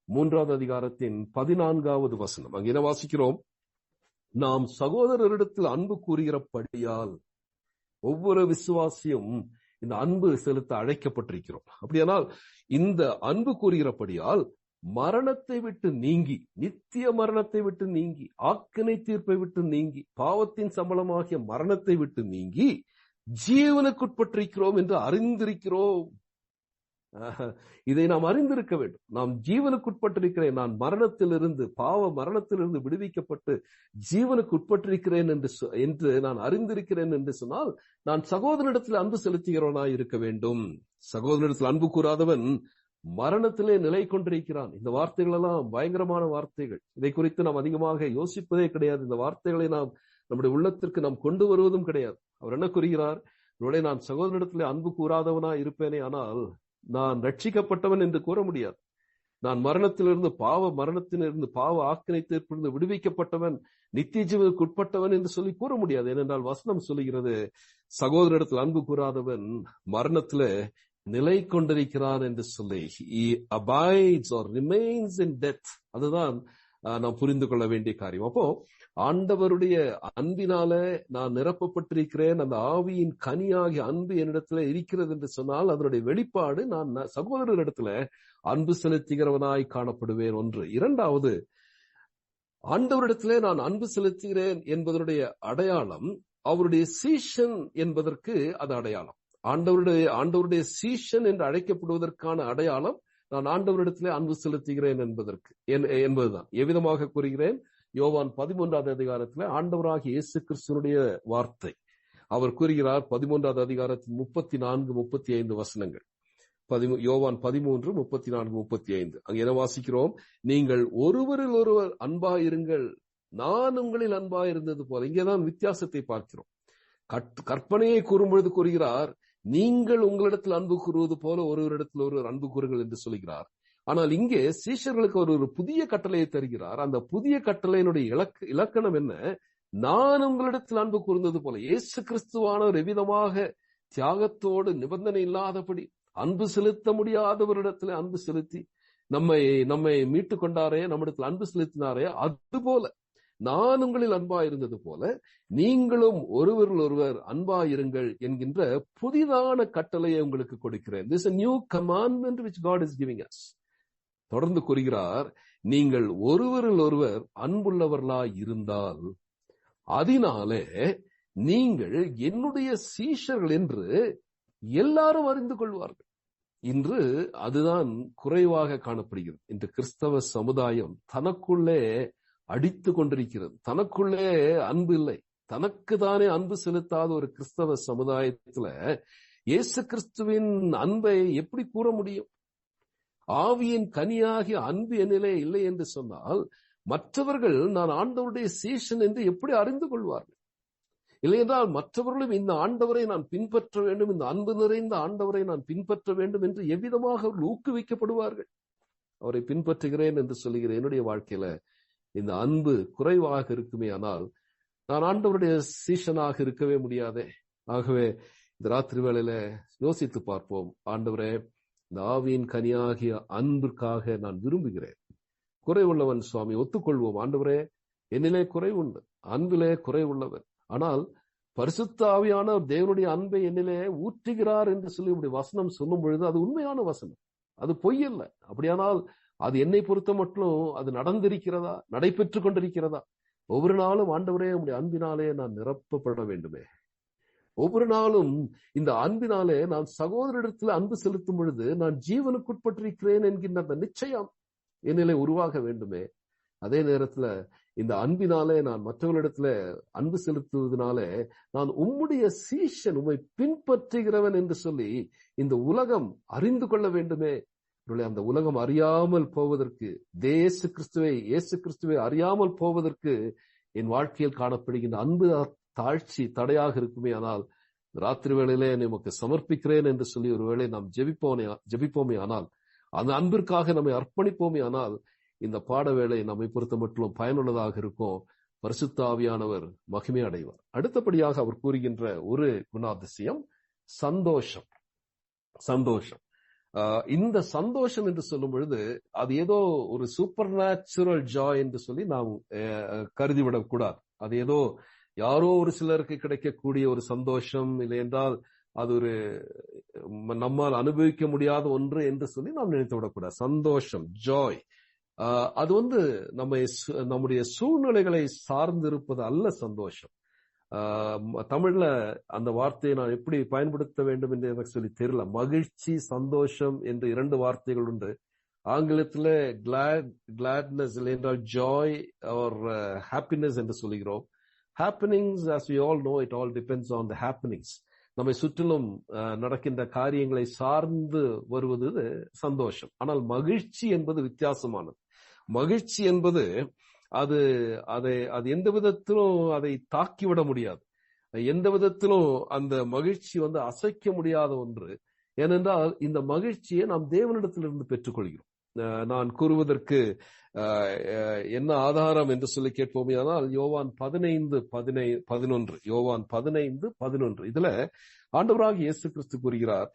3வது அதிகாரத்தின் 14வது வசனம், அங்கே என்ன வாசிக்கிறோம்? நாம் சகோதரரிடத்தில் அன்பு கூறுகிறபடியால் ஒவ்வொரு விசுவாசியும் இந்த அன்பு செலுத்த அழைக்கப்பட்டிருக்கிறோம். அப்படியானால் இந்த அன்பு கூறுகிறபடியால் மரணத்தை விட்டு நீங்கி, நித்திய மரணத்தை விட்டு நீங்கி, ஆக்கினை தீர்ப்பை விட்டு நீங்கி, பாவத்தின் சம்பளமாகிய மரணத்தை விட்டு நீங்கி ஜீவனுக்குட்பட்டிருக்கிறோம் என்று அறிந்திருக்கிறோம். இதை நாம் அறிந்திருக்க வேண்டும். நாம் ஜீவனுக்குட்பட்டிருக்கிறேன், நான் மரணத்திலிருந்து பாவ மரணத்திலிருந்து விடுவிக்கப்பட்டு ஜீவனுக்கு உட்பட்டிருக்கிறேன் என்று நான் அறிந்திருக்கிறேன் என்று சொன்னால் நான் சகோதரனிடத்தில் அன்பு செலுத்துகிறவனாய் இருக்க வேண்டும். சகோதரனிடத்தில் அன்பு கூறாதவன் மரணத்திலே நிலை கொண்டிருக்கிறான். இந்த வார்த்தைகள் எல்லாம் பயங்கரமான வார்த்தைகள். இதை குறித்து நாம் அதிகமாக யோசிப்பதே கிடையாது. இந்த வார்த்தைகளை நாம் நம்முடைய உள்ளத்திற்கு நாம் கொண்டு வருவதும் கிடையாது. அவர் என்ன கூறுகிறார்? நான் சகோதரனிடத்திலே அன்பு கூறாதவனா இருப்பேனே, ஆனால் நான் ரட்சிக்கப்பட்டவன் என்று கூற முடியாது. நான் மரணத்திலிருந்து மரணத்திலிருந்து பாவ ஆக்கினைத்திலிருந்து விடுவிக்கப்பட்டவன், நித்திய ஜீவனுக்கு உட்பட்டவன் என்று சொல்லி கூற முடியாது. ஏனென்றால் வசனம் சொல்லுகிறது, சகோதரனிடத்தில் அன்பு கூறாதவன் மரணத்திலே நிலை கொண்டிருக்கிறான் என்று சொல்லி. He abides or remains in death. அதுதான் நாம் புரிந்து கொள்ள வேண்டிய காரியம். அப்போ ஆண்டவருடைய அன்பினால நான் நிரப்பப்பட்டிருக்கிறேன், அந்த ஆவியின் கனியாகிய அன்பு என்னிடத்துல இருக்கிறது என்று சொன்னால் அதனுடைய வெளிப்பாடு நான் சகோதரரிடத்துல அன்பு செலுத்துகிறவனாய் காணப்படுவேன். ஒன்று. இரண்டாவது, ஆண்டவரிடத்திலே நான் அன்பு செலுத்துகிறேன் என்பதனுடைய அடையாளம் அவருடைய சீஷன் என்பதற்கு அது அடையாளம். ஆண்டவருடைய சீஷன் என்று அழைக்கப்படுவதற்கான அடையாளம் நான் ஆண்டவரிடத்திலே அன்பு செலுத்துகிறேன் என்பதுதான். எவ்விதமாக கூறுகிறேன்? யோவான் 13வது அதிகாரத்தில் ஆண்டவராகிய இயேசு கிறிஸ்துவினுடைய வார்த்தை அவர் கூறுகிறார். 13வது அதிகாரத்தின் 34, 35 வசனங்கள். யோவான் 13, 34, 35. அங்கே என்ன வாசிக்கிறோம்? நீங்கள் ஒருவரில் ஒருவர் அன்பாயிருங்கள், நான் உங்களில் அன்பாயிருந்தது போல. இங்கேதான் வித்தியாசத்தை பார்க்கிறோம். கற்பனையை கூறும் பொழுது கூறுகிறார், நீங்கள் உங்களிடத்தில் அன்பு கூறுவது போல ஒருவரிடத்தில் ஒருவர் அன்பு கூறுங்கள் என்று சொல்கிறார். ஆனால் இங்கே சீஷர்களுக்கு ஒரு புதிய கட்டளையை தருகிறார். அந்த புதிய கட்டளையினுடைய இலக்கணம் என்ன? நான் உங்களிடத்தில் அன்பு கூர்ந்தது போல. இயேசு கிறிஸ்துவானவர் எவ்விதமாக தியாகத்தோடு நிபந்தனை இல்லாதபடி அன்பு செலுத்த முடியாதவரிடத்துல அன்பு செலுத்தி நம்மை மீட்டு கொண்டாரே, நம்மிடத்தில் அன்பு செலுத்தினாரே, அதுபோல நான் உங்களில் அன்பாயிருந்தது போல நீங்களும் ஒருவரில் ஒருவர் அன்பாயிருங்கள் என்கின்ற புதிதான கட்டளையை உங்களுக்கு கொடுக்கிறேன். This is a new commandment which God is giving us. தொடர்ந்து கூறுகிறார், நீங்கள் ஒருவரில் ஒருவர் அன்புள்ளவர்களாய் இருந்தால் அதனாலே நீங்கள் என்னுடைய சீஷர்கள் என்று எல்லாரும் அறிந்து கொள்வார்கள். இன்று அதுதான் குறைவாக காணப்படுகிறது. இன்று கிறிஸ்தவ சமுதாயம் தனக்குள்ளே அடித்து கொண்டிருக்கிறது. தனக்குள்ளே அன்பு இல்லை. தனக்கு தானே அன்பு செலுத்தாத ஒரு கிறிஸ்தவ சமுதாயத்துல இயேசு கிறிஸ்துவின் அன்பை எப்படி கூற முடியும்? ஆவியின் கனியாகிய அன்பு என்னிலே இல்லை என்று சொன்னால் மற்றவர்கள் நான் ஆண்டவருடைய சீஷன் என்று எப்படி அறிந்து கொள்வார்கள்? இல்லையென்றால் மற்றவர்களும் இந்த ஆண்டவரை நான் பின்பற்ற வேண்டும், இந்த அன்பு நிறைந்த ஆண்டவரை நான் பின்பற்ற வேண்டும் என்று எவ்விதமாக அவர்கள் ஊக்குவிக்கப்படுவார்கள்? அவரை பின்பற்றுகிறேன் என்று சொல்லுகிறேன். என்னுடைய வாழ்க்கையில இந்த அன்பு குறைவாக இருக்குமே, ஆனால் நான் ஆண்டவருடைய சீஷனாக இருக்கவே முடியாதே. ஆகவே இந்த ராத்திரி வேளையில யோசித்து பார்ப்போம். ஆண்டவரே, இந்த ஆவியின் கனியாகிய அன்பிற்காக நான் விரும்புகிறேன். குறைவுள்ளவன் சுவாமி, ஒத்துக்கொள்வோம். ஆண்டவரே, என்னிலே குறைவுண்டு, அன்பிலே குறைவுள்ளவன். ஆனால் பரிசுத்த ஆவியான தேவனுடைய அன்பை என்னிலே ஊற்றுகிறார் என்று சொல்லி இப்படி வசனம் சொல்லும் பொழுது அது உண்மையான வசனம், அது பொய்யல்ல. அப்படியானால் அது என்னை பொறுத்த மட்டும் அது நடந்திருக்கிறதா, நடைபெற்றுக் கொண்டிருக்கிறதா? ஒவ்வொரு நாளும் ஆண்டவரே உம்முடைய அன்பினாலே நான் நிரப்பப்பட வேண்டுமே. ஒவ்வொரு நாளும் இந்த அன்பினாலே நான் சகோதரரிடத்தில் அன்பு செலுத்தும் பொழுது நான் ஜீவனுக்குட்பட்டிருக்கிறேன் என்கின்ற அந்த நிச்சயம் என்னிலே உருவாக வேண்டுமே. அதே நேரத்துல இந்த அன்பினாலே நான் மற்றவர்களிடத்துல அன்பு செலுத்துவதனாலே நான் உம்முடைய சீஷன், உம்மை பின்பற்றுகிறவன் என்று சொல்லி இந்த உலகம் அறிந்து கொள்ள வேண்டுமே. அந்த உலகம் அறியாமல் போவதற்கு, இயேசு கிறிஸ்துவை அறியாமல் போவதற்கு என் வாழ்க்கையில் காணப்படுகின்ற அன்பு தாழ்ச்சி தடையாக இருக்குமே. ஆனால் ராத்திரி வேளையிலே நமக்கு சமர்ப்பிக்கிறேன் என்று சொல்லி ஒருவேளை நாம் ஜெபிப்போமே ஆனால், அந்த அன்பிற்காக நம்மை அர்ப்பணிப்போமே ஆனால், இந்த பாட வேளை நம்மை பொறுத்த மட்டும் பயனுள்ளதாக இருக்கும். பரிசுத்த ஆவியானவர் மகிமை அடைவார். அடுத்தபடியாக அவர் கூறுகின்ற ஒரு குணாதிசயம் சந்தோஷம். இந்த சந்தோஷம் என்று சொல்லும் பொழுது அது ஏதோ ஒரு சூப்பர் நேச்சுரல் ஜாய் என்று சொல்லி நாம் கருதிவிடக் கூடாது. அது ஏதோ யாரோ ஒரு சிலருக்கு கிடைக்கக்கூடிய ஒரு சந்தோஷம், இல்லை என்றால் அது ஒரு நம்மால் அனுபவிக்க முடியாத ஒன்று என்று சொல்லி நாம் நினைத்து விடக்கூடாது. சந்தோஷம், ஜாய், அது நம்முடைய சூழ்நிலைகளை சார்ந்திருப்பது அல்ல. சந்தோஷம் தமிழ்ல அந்த வார்த்தையை நான் எப்படி பயன்படுத்த வேண்டும் என்று எனக்கு சொல்லி தெரியல. மகிழ்ச்சி, சந்தோஷம் என்று 2 வார்த்தைகள் உண்டு. ஆங்கிலத்துல கிளாட்னஸ் என்றால் ஜாய் ஆர் ஹாப்பினஸ் என்று சொல்லுகிறோம். Happenings, as we all know, it all depends on the happenings. நம்மை சுற்றிலும் நடக்கின்ற காரியங்களை சார்ந்து வருவது சந்தோஷம். ஆனால் மகிழ்ச்சி என்பது வித்தியாசமானது. மகிழ்ச்சி என்பது அது எந்த விதத்திலும் அதை தாக்கிவிட முடியாது. எந்த விதத்திலும் அந்த மகிழ்ச்சி அசைக்க முடியாத ஒன்று. ஏனென்றால் இந்த மகிழ்ச்சியை நாம் தேவனிடத்திலிருந்து பெற்றுக்கொள்கிறோம். நான் கூறுவதற்கு என்ன ஆதாரம் என்று சொல்லி கேட்போமே, ஆனால் யோவான் 15:11 யோவான் 15:11 இதுல ஆண்டவராகிய இயேசு கிறிஸ்து கூறுகிறார்,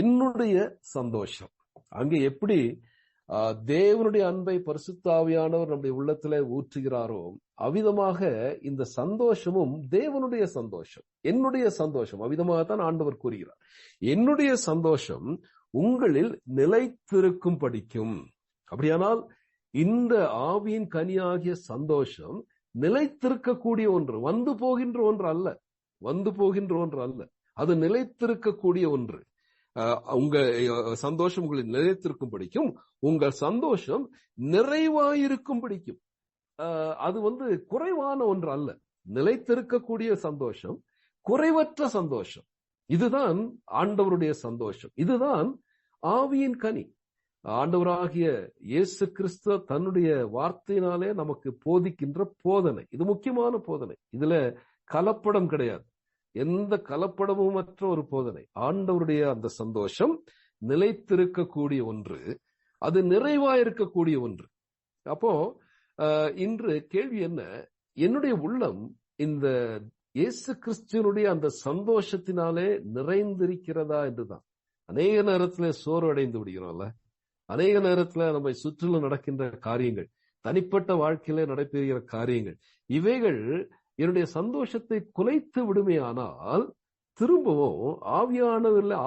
என்னுடைய சந்தோஷம். அங்கே எப்படி தேவனுடைய அன்பை பரிசுத்த ஆவியானவர் நம்முடைய உள்ளத்திலே ஊற்றுகிறாரோ, அவ்விதமாக இந்த சந்தோஷமும் தேவனுடைய சந்தோஷம், என்னுடைய சந்தோஷம். அவ்விதமாகத்தான் ஆண்டவர் கூறுகிறார், என்னுடைய சந்தோஷம் உங்களில் நிலைத்திருக்கும் படிக்கும். அப்படியானால் இந்த ஆவியின் கனியாகிய சந்தோஷம் நிலைத்திருக்கக்கூடிய ஒன்று, வந்து போகின்ற ஒன்று அல்ல, அது நிலைத்திருக்கக்கூடிய ஒன்று. உங்க சந்தோஷம் உங்களில் நிலைத்திருக்கும் படிக்கும், உங்கள் சந்தோஷம் நிறைவாயிருக்கும் படிக்கும். அது குறைவான ஒன்று அல்ல. நிலைத்திருக்கக்கூடிய சந்தோஷம், குறைவற்ற சந்தோஷம். இதுதான் ஆண்டவருடைய சந்தோஷம். இதுதான் ஆவியின் கனி. ஆண்டவராகிய இயேசு கிறிஸ்து தன்னுடைய வார்த்தையினாலே நமக்கு போதிக்கின்ற போதனை, இது முக்கியமான போதனை. இதுல கலப்படம் கிடையாது, எந்த கலப்படமும் மற்ற ஒரு போதனை. ஆண்டவருடைய அந்த சந்தோஷம் நிலைத்திருக்கக்கூடிய ஒன்று, அது நிறைவாயிருக்கக்கூடிய ஒன்று. அப்போ இன்று கேள்வி என்ன, என்னுடைய உள்ளம் இந்த இயேசு கிறிஸ்துவனுடைய அந்த சந்தோஷத்தினாலே நிறைந்திருக்கிறதா என்றுதான். அநேக நேரத்துல சோர்வு அடைந்து விடுகிறோம்ல, அநேக நேரத்துல நம்மை சுற்றிலும் நடக்கின்ற காரியங்கள், தனிப்பட்ட வாழ்க்கையில நடைபெறுகிற காரியங்கள், இவைகள் என்னுடைய சந்தோஷத்தை குலைத்து விடுமையானால் திரும்பவும்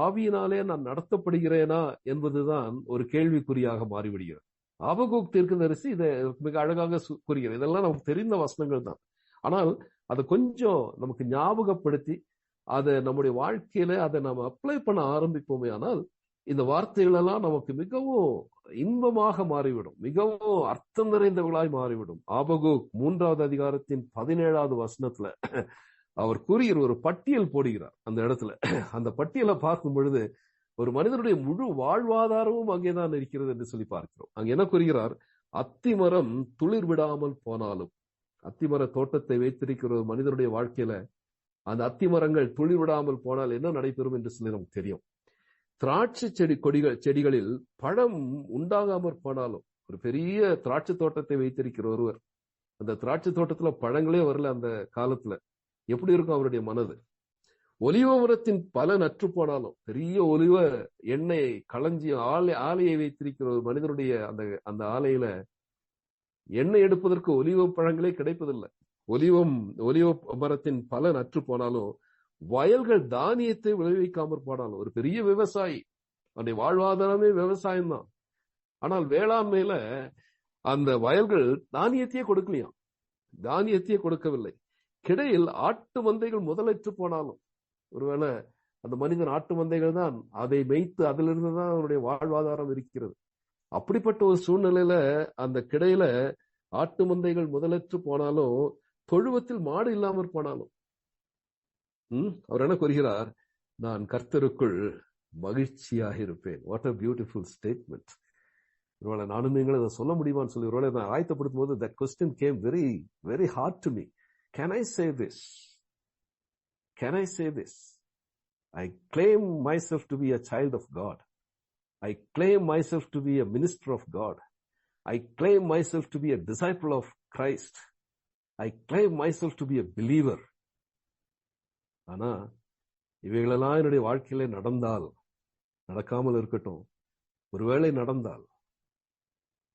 ஆவியினாலே நான் நடத்தப்படுகிறேனா என்பதுதான் ஒரு கேள்விக்குறியாக மாறிவிடுகிறது. ஆபகூக் தீர்க்கதரிசி இதை மிக அழகாக கூறுகிறது. இதெல்லாம் நமக்கு தெரிந்த வசனங்கள் தான். ஆனால் அதை கொஞ்சம் நமக்கு ஞாபகப்படுத்தி அதை நம்முடைய வாழ்க்கையில அதை நாம் அப்ளை பண்ண ஆரம்பிப்போமே, ஆனால் இந்த வார்த்தைகள் எல்லாம் நமக்கு மிகவும் இன்பமாக மாறிவிடும், மிகவும் அர்த்தம் நிறைந்தவர்களாய் மாறிவிடும். ஆபகூக் 3வது அதிகாரத்தின் 17வது வசனத்துல அவர் கூறுகிற ஒரு பட்டியல் போடுகிறார். அந்த இடத்துல அந்த பட்டியலை பார்க்கும் பொழுது ஒரு மனிதனுடைய முழு வாழ்வாதாரமும் அங்கேதான் இருக்கிறது என்று சொல்லி பார்க்கிறோம். அங்க என்ன கூறுகிறார், அத்திமரம் துளிர் விடாமல் போனாலும், அத்திமர தோட்டத்தை வைத்திருக்கிற ஒரு மனிதனுடைய வாழ்க்கையில அந்த அத்திமரங்கள் துளிர் விடாமல் போனால் என்ன நடைபெறும் என்று சொல்லி நமக்கு தெரியும். திராட்சை செடிகளில் பழம் உண்டாகாமற் போனாலும், ஒரு பெரிய திராட்சை தோட்டத்தை வைத்திருக்கிற ஒருவர், அந்த திராட்சை தோட்டத்துல பழங்களே வரல அந்த காலத்துல, எப்படி இருக்கும் அவருடைய மனது? ஒலிவ மரத்தின் பல நற்று போனாலும், பெரிய ஒலிவ எண்ணெய் களஞ்சி ஆலையை வைத்திருக்கிற ஒரு மனிதனுடைய அந்த ஆலையில எண்ணெய் எடுப்பதற்கு ஒலிவ பழங்களே கிடைப்பதில்லை. ஒலிவ மரத்தின் பல நற்று போனாலும், வயல்கள் தானியத்தை விளைவிக்காமற் போனாலும், ஒரு பெரிய விவசாயி, அவனுடைய வாழ்வாதாரமே விவசாயம் தான். ஆனால் வேளாண்மையில அந்த வயல்கள் தானியத்தையே கொடுக்கலையாம், தானியத்தையே கொடுக்கவில்லை. கிடையில் ஆட்டு மந்தைகள் முதலற்று போனாலும், ஒருவேளை அந்த மனிதன் ஆட்டு மந்தைகள் தான், அதை மேய்த்து அதிலிருந்து தான் அவனுடைய வாழ்வாதாரம் இருக்கிறது. அப்படிப்பட்ட ஒரு சூழ்நிலையில அந்த கிடையில ஆட்டு மந்தைகள் முதலற்று போனாலும், தொழுவத்தில் மாடு இல்லாமற் போனாலும், அவர் என்ன கூறுகிறார், நான் கர்த்தருக்குள் மகிழ்ச்சியாக இருப்பேன். What a beautiful statement. ஒருவேளை நானும் நீங்களும் அதை சொல்ல முடியுமான்னு சொல்லி ஒருவேளை நான் ஆயத்தப்படுத்தும் போது that question came very very hard to me. Can I say this? Can I say this? I claim myself to be a child of God. I claim myself to be a minister of God. I claim myself to be a disciple of Christ. I claim myself to be a believer. ஆனா இவைகளெல்லாம் என்னுடைய வாழ்க்கையில நடந்தால், நடக்காமல் இருக்கட்டும், ஒருவேளை நடந்தால்,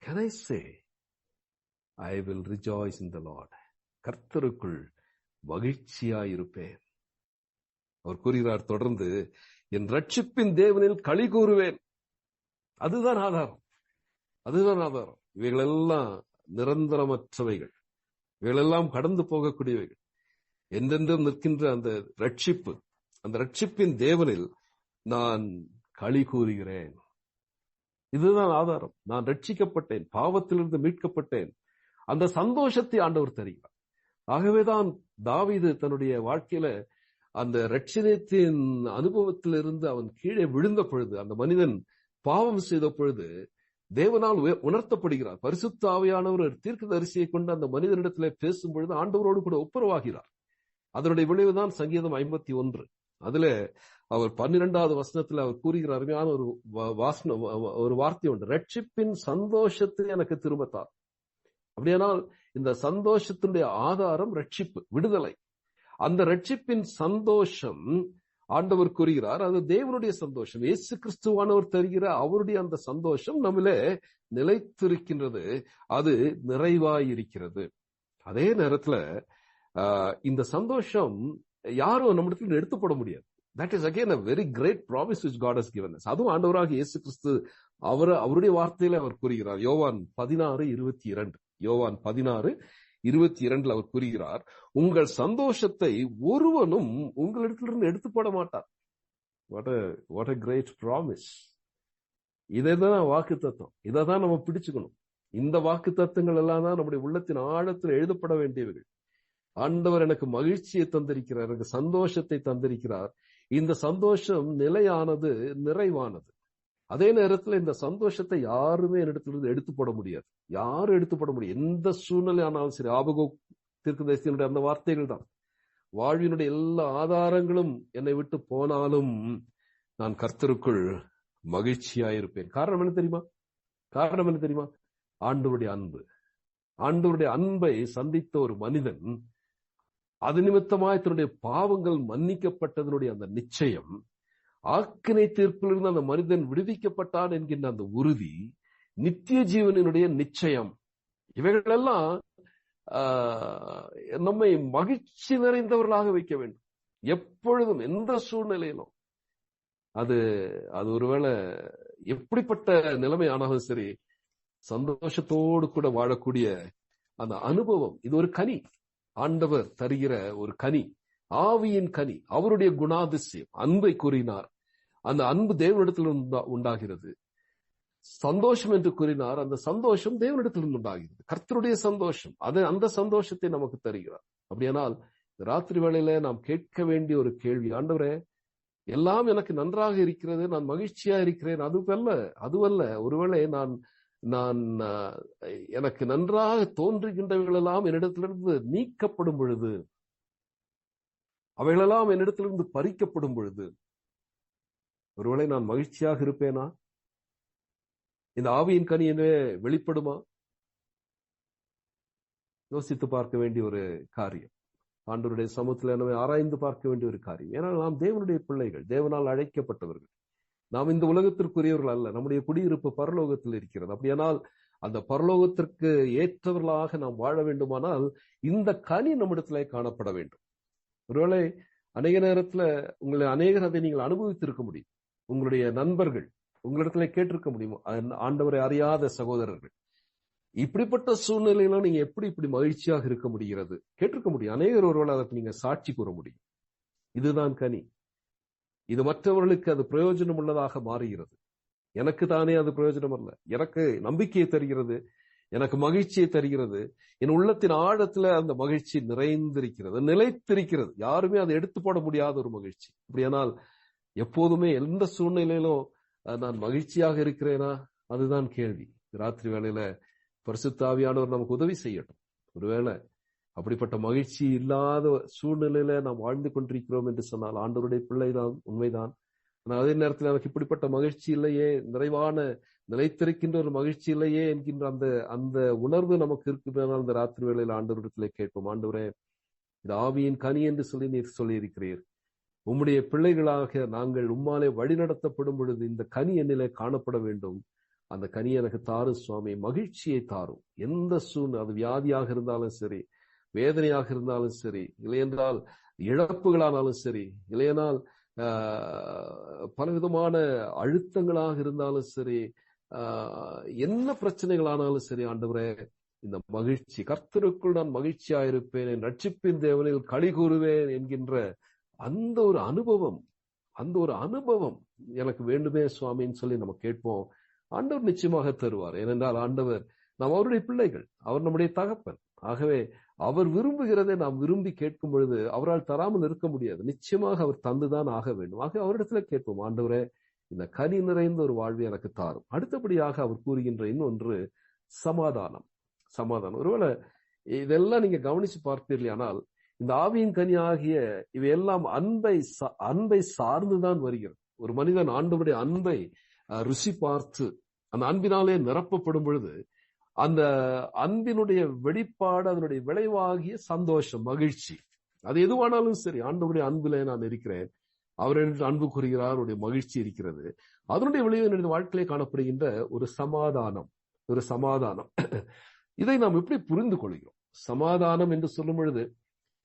can I say I will rejoice in the Lord? கர்த்தருக்குள் மகிழ்ச்சியாயிருப்பேன். அவர் கூறுகிறார் தொடர்ந்து, என் ரட்சிப்பின் தேவனில் களி கூறுவேன். அதுதான் ஆதாரம், அதுதான் ஆதாரம். இவைகளெல்லாம் நிரந்தரமற்றவைகள், இவைகளெல்லாம் கடந்து போகக்கூடியவைகள். என்றென்றும் நிற்கின்ற அந்த ரட்சிப்பு, அந்த ரட்சிப்பின் தேவனில் நான் களி கூறுகிறேன். இதுதான் ஆதாரம். நான் ரட்சிக்கப்பட்டேன், பாவத்திலிருந்து மீட்கப்பட்டேன். அந்த சந்தோஷத்தை ஆண்டவர் தருகிறார். ஆகவேதான் தாவீது தன்னுடைய வாழ்க்கையில அந்த ரட்சணத்தின் அனுபவத்திலிருந்து அவன் கீழே விழுந்த பொழுது, அந்த மனிதன் பாவம் செய்த பொழுது தேவனால் உணர்த்தப்படுகிறார். பரிசுத்த ஆவியானவர் தீர்க்கதரிசியை கொண்டு அந்த மனிதனிடத்திலே பேசும் பொழுது ஆண்டவரோடு கூட ஒப்புரவாகிறார். அதனுடைய விளைவுதான் சங்கீதம் 51. அதுல அவர் 12வது வசனத்தில் அவர் கூறுகிற அருமையான ஒரு வார்த்தை உண்டு. ரட்சிப்பின் சந்தோஷத்தை எனக்கு திரும்பத்தார். அப்படியானால் இந்த சந்தோஷத்தினுடைய ஆதாரம் ரட்சிப்பு, விடுதலை. அந்த ரட்சிப்பின் சந்தோஷம் ஆண்டவர் கூறுகிறார், அது தேவனுடைய சந்தோஷம். இயேசு கிறிஸ்துவானவர் தருகிற அவருடைய அந்த சந்தோஷம் நம்மிலே நிலைத்திருக்கின்றது, அது நிறைவாயிருக்கிறது. அதே நேரத்துல இந்த சந்தோஷம் யாரும் நம்மிடத்தில் எடுத்துப்பட முடியாது. That is again a very great promise which God has given us. அதுவும் ஆண்டவராக இயேசு கிறிஸ்து அவருடைய வார்த்தையில அவர் கூறுகிறார். யோவான் 16:22. யோவான் 16:22 அவர் கூறுகிறார், உங்கள் சந்தோஷத்தை ஒருவனும் உங்களிடத்திலிருந்து எடுத்துப்பட மாட்டார். What a great promise. இதைதான் வாக்கு தத்துவம். இதைதான் நம்ம பிடிச்சுக்கணும். இந்த வாக்கு தத்துவங்கள் எல்லாம் தான் நம்முடைய உள்ளத்தின் ஆழத்தில் எழுதப்பட வேண்டியவைகள். ஆண்டவர் எனக்கு மகிழ்ச்சியை தந்திருக்கிறார், எனக்கு சந்தோஷத்தை தந்திருக்கிறார். இந்த சந்தோஷம் நிலையானது, நிறைவானது. அதே நேரத்தில் இந்த சந்தோஷத்தை யாருமே என்னிடத்திலிருந்து எடுத்துப்பட முடியாது. யாரும் எடுத்துப்பட முடியும். எந்த சூழ்நிலை ஆனாலும் சரி. ஆபகூக் தீர்க்கதரிசியினுடைய அந்த வார்த்தைகள் தான். வாழ்வினுடைய எல்லா ஆதாரங்களும் என்னை விட்டு போனாலும் நான் கர்த்தருக்குள் மகிழ்ச்சியாயிருப்பேன். காரணம் என்ன தெரியுமா? காரணம் என்ன தெரியுமா? ஆண்டவருடைய அன்பு. ஆண்டவருடைய அன்பை சந்தித்த ஒரு மனிதன் அது நிமித்தமாய் தன்னுடைய பாவங்கள் மன்னிக்கப்பட்டதனுடைய அந்த நிச்சயம், ஆக்கினை தீர்ப்பிலிருந்து அந்த மனிதன் விடுவிக்கப்பட்டான் என்கின்ற அந்த உறுதி, நித்திய ஜீவனினுடைய நிச்சயம், இவைகளெல்லாம் நம்மை மகிழ்ச்சி நிறைந்தவர்களாக வைக்க வேண்டும். எப்பொழுதும், எந்த சூழ்நிலையிலும். அது ஒருவேளை எப்படிப்பட்ட நிலைமை ஆனாலும் சரி, சந்தோஷத்தோடு கூட வாழக்கூடிய அந்த அனுபவம், இது ஒரு கனி. ஆண்டவர் தருகிற ஒரு கனி, ஆவியின் கனி, அவருடைய குணாதிசயம். அன்பை கூறினார், அந்த அன்பு தேவனிடத்தில் உண்டாகிறது. சந்தோஷம் என்று கூறினார், அந்த சந்தோஷம் தேவனிடத்திலிருந்து உண்டாகிறது. கர்த்தருடைய சந்தோஷம், அந்த சந்தோஷத்தை நமக்கு தருகிறார். அப்படியானால் ராத்திரி வேளையில நாம் கேட்க வேண்டிய ஒரு கேள்வி, ஆண்டவரே, எல்லாம் எனக்கு நன்றாக இருக்கிறது, நான் மகிழ்ச்சியா இருக்கிறேன், அதுவல்ல. ஒருவேளை நான் எனக்கு நன்றாக தோன்றுகின்றவைகள் எல்லாம் என்னிடத்திலிருந்து நீக்கப்படும் பொழுது, அவைகளெல்லாம் என்னிடத்திலிருந்து பறிக்கப்படும் பொழுது, ஒருவேளை நான் மகிழ்ச்சியாக இருப்பேனா? இந்த ஆவியின் கனி என்ன வெளிப்படுமா? யோசித்து பார்க்க வேண்டிய ஒரு காரியம். ஆண்டவருடைய சமூகத்தில் என்னை ஆராய்ந்து பார்க்க வேண்டிய ஒரு காரியம். ஏனால் நாம் தேவனுடைய பிள்ளைகள், தேவனால் அழைக்கப்பட்டவர்கள். நாம் இந்த உலகத்திற்குரியவர்கள் அல்ல. நம்முடைய குடியிருப்பு பரலோகத்தில் இருக்கிறது. அப்படியானால் அந்த பரலோகத்திற்கு ஏற்றவர்களாக நாம் வாழ வேண்டுமானால் இந்த கனி நம்மிடத்திலே காணப்பட வேண்டும். ஒருவேளை அநேக நேரத்துல அநேகர் அதை நீங்கள் அனுபவித்திருக்க முடியும். உங்களுடைய நண்பர்கள் உங்களிடத்துல கேட்டிருக்க முடியும், ஆண்டவரை அறியாத சகோதரர்கள், இப்படிப்பட்ட சூழ்நிலையில நீங்க இப்படி மகிழ்ச்சியாக இருக்க முடிகிறது கேட்டிருக்க முடியும். அநேகர் ஒருவேளை அதற்கு நீங்க சாட்சி கூற முடியும். இதுதான் கனி. இது மற்றவர்களுக்கு அது பிரயோஜனம் உள்ளதாக மாறுகிறது. எனக்கு தானே அது பிரயோஜனம் அல்ல. எனக்கு நம்பிக்கையை தருகிறது, எனக்கு மகிழ்ச்சியை தருகிறது. என் உள்ளத்தின் ஆழத்துல அந்த மகிழ்ச்சி நிறைந்திருக்கிறது, நிலைத்திருக்கிறது. யாருமே அதை எடுத்து போட முடியாத ஒரு மகிழ்ச்சி. அப்படியானால் எப்போதுமே எந்த சூழ்நிலையிலும் நான் மகிழ்ச்சியாக இருக்கிறேனா? அதுதான் கேள்வி. ராத்திரி வேளையில பரிசுத்த ஆவியானவர் நமக்கு உதவி செய்யட்டும். ஒருவேளை அப்படிப்பட்ட மகிழ்ச்சி இல்லாத சூழ்நிலையில நாம் வாழ்ந்து கொண்டிருக்கிறோம் என்று சொன்னால் ஆண்டவருடைய பிள்ளைதான், உண்மைதான். ஆனால் அதே நேரத்தில் எனக்கு இப்படிப்பட்ட மகிழ்ச்சி இல்லையே, நிறைவான நிலைத்திருக்கின்ற ஒரு மகிழ்ச்சி இல்லையே என்கின்ற அந்த உணர்வு நமக்கு இருக்குதுனால் இந்த ராத்திரி வேளையில ஆண்டவரிடத்திலே கேட்போம், ஆண்டவரே, இது ஆவியின் கனி என்று சொல்லி நீர் சொல்லியிருக்கிறீர். உம்முடைய பிள்ளைகளாக நாங்கள் உம்மாலே வழிநடத்தப்படும் பொழுது இந்த கனி என்னிலே காணப்பட வேண்டும். அந்த கனி எனக்கு தாரும் சுவாமி, மகிழ்ச்சியை தாரும். எந்த சூழ்நிலை, அது வியாதியாக இருந்தாலும் சரி, வேதனையாக இருந்தாலும் சரி, இல்லையென்றால் இழப்புகளானாலும் சரி, இல்லையென்றால் பலவிதமான அழுத்தங்களாக இருந்தாலும் சரி, என்ன பிரச்சனைகளானாலும் சரி, ஆண்டவரே, இந்த மகிழ்ச்சி, கர்த்தருக்குள் நான் மகிழ்ச்சியாயிருப்பேன், என் ரட்சிப்பின் தேவனில் களி கூறுவேன் என்கின்ற அந்த ஒரு அனுபவம் எனக்கு வேண்டுமே சுவாமின்னு சொல்லி நம்ம கேட்போம். ஆண்டவர் நிச்சயமாக தருவார். ஏனென்றால் ஆண்டவர் நாம் அவருடைய பிள்ளைகள், அவர் நம்முடைய தகப்பன். ஆகவே அவர் விரும்புகிறதை நாம் விரும்பி கேட்கும் பொழுது அவரால் தராமல் இருக்க முடியாது. நிச்சயமாக அவர் தந்துதான் ஆக வேண்டும். ஆக அவரிடத்துல கேட்போம், ஆண்டவரே இந்த கனி நிறைந்த ஒரு வாழ்வை எனக்கு தாரும். அடுத்தபடியாக அவர் கூறுகின்ற இன்னொன்று சமாதானம். ஒருவேளை இதெல்லாம் நீங்க கவனிச்சு பார்த்தீர்களானால் இந்த ஆவியின் கனி ஆகிய இவையெல்லாம் அன்பை சார்ந்துதான் வருகிறது. ஒரு மனிதன் ஆண்டவருடைய அன்பை ருசி பார்த்து அந்த அன்பினாலே நிரப்பப்படும் பொழுது அந்த அன்பினுடைய வெளிப்பாடு, அதனுடைய விளைவாகிய சந்தோஷம், மகிழ்ச்சி, அது எதுவானாலும் சரி, ஆண்டவருடைய அன்பிலே நான் இருக்கிறேன், அவர் என்று அன்பு கூறுகிறார், அவருடைய மகிழ்ச்சி இருக்கிறது. அதனுடைய விளைவு என்னுடைய வாழ்க்கையிலே காணப்படுகின்ற ஒரு சமாதானம். இதை நாம் எப்படி புரிந்து கொள்கிறோம்? சமாதானம் என்று சொல்லும் பொழுது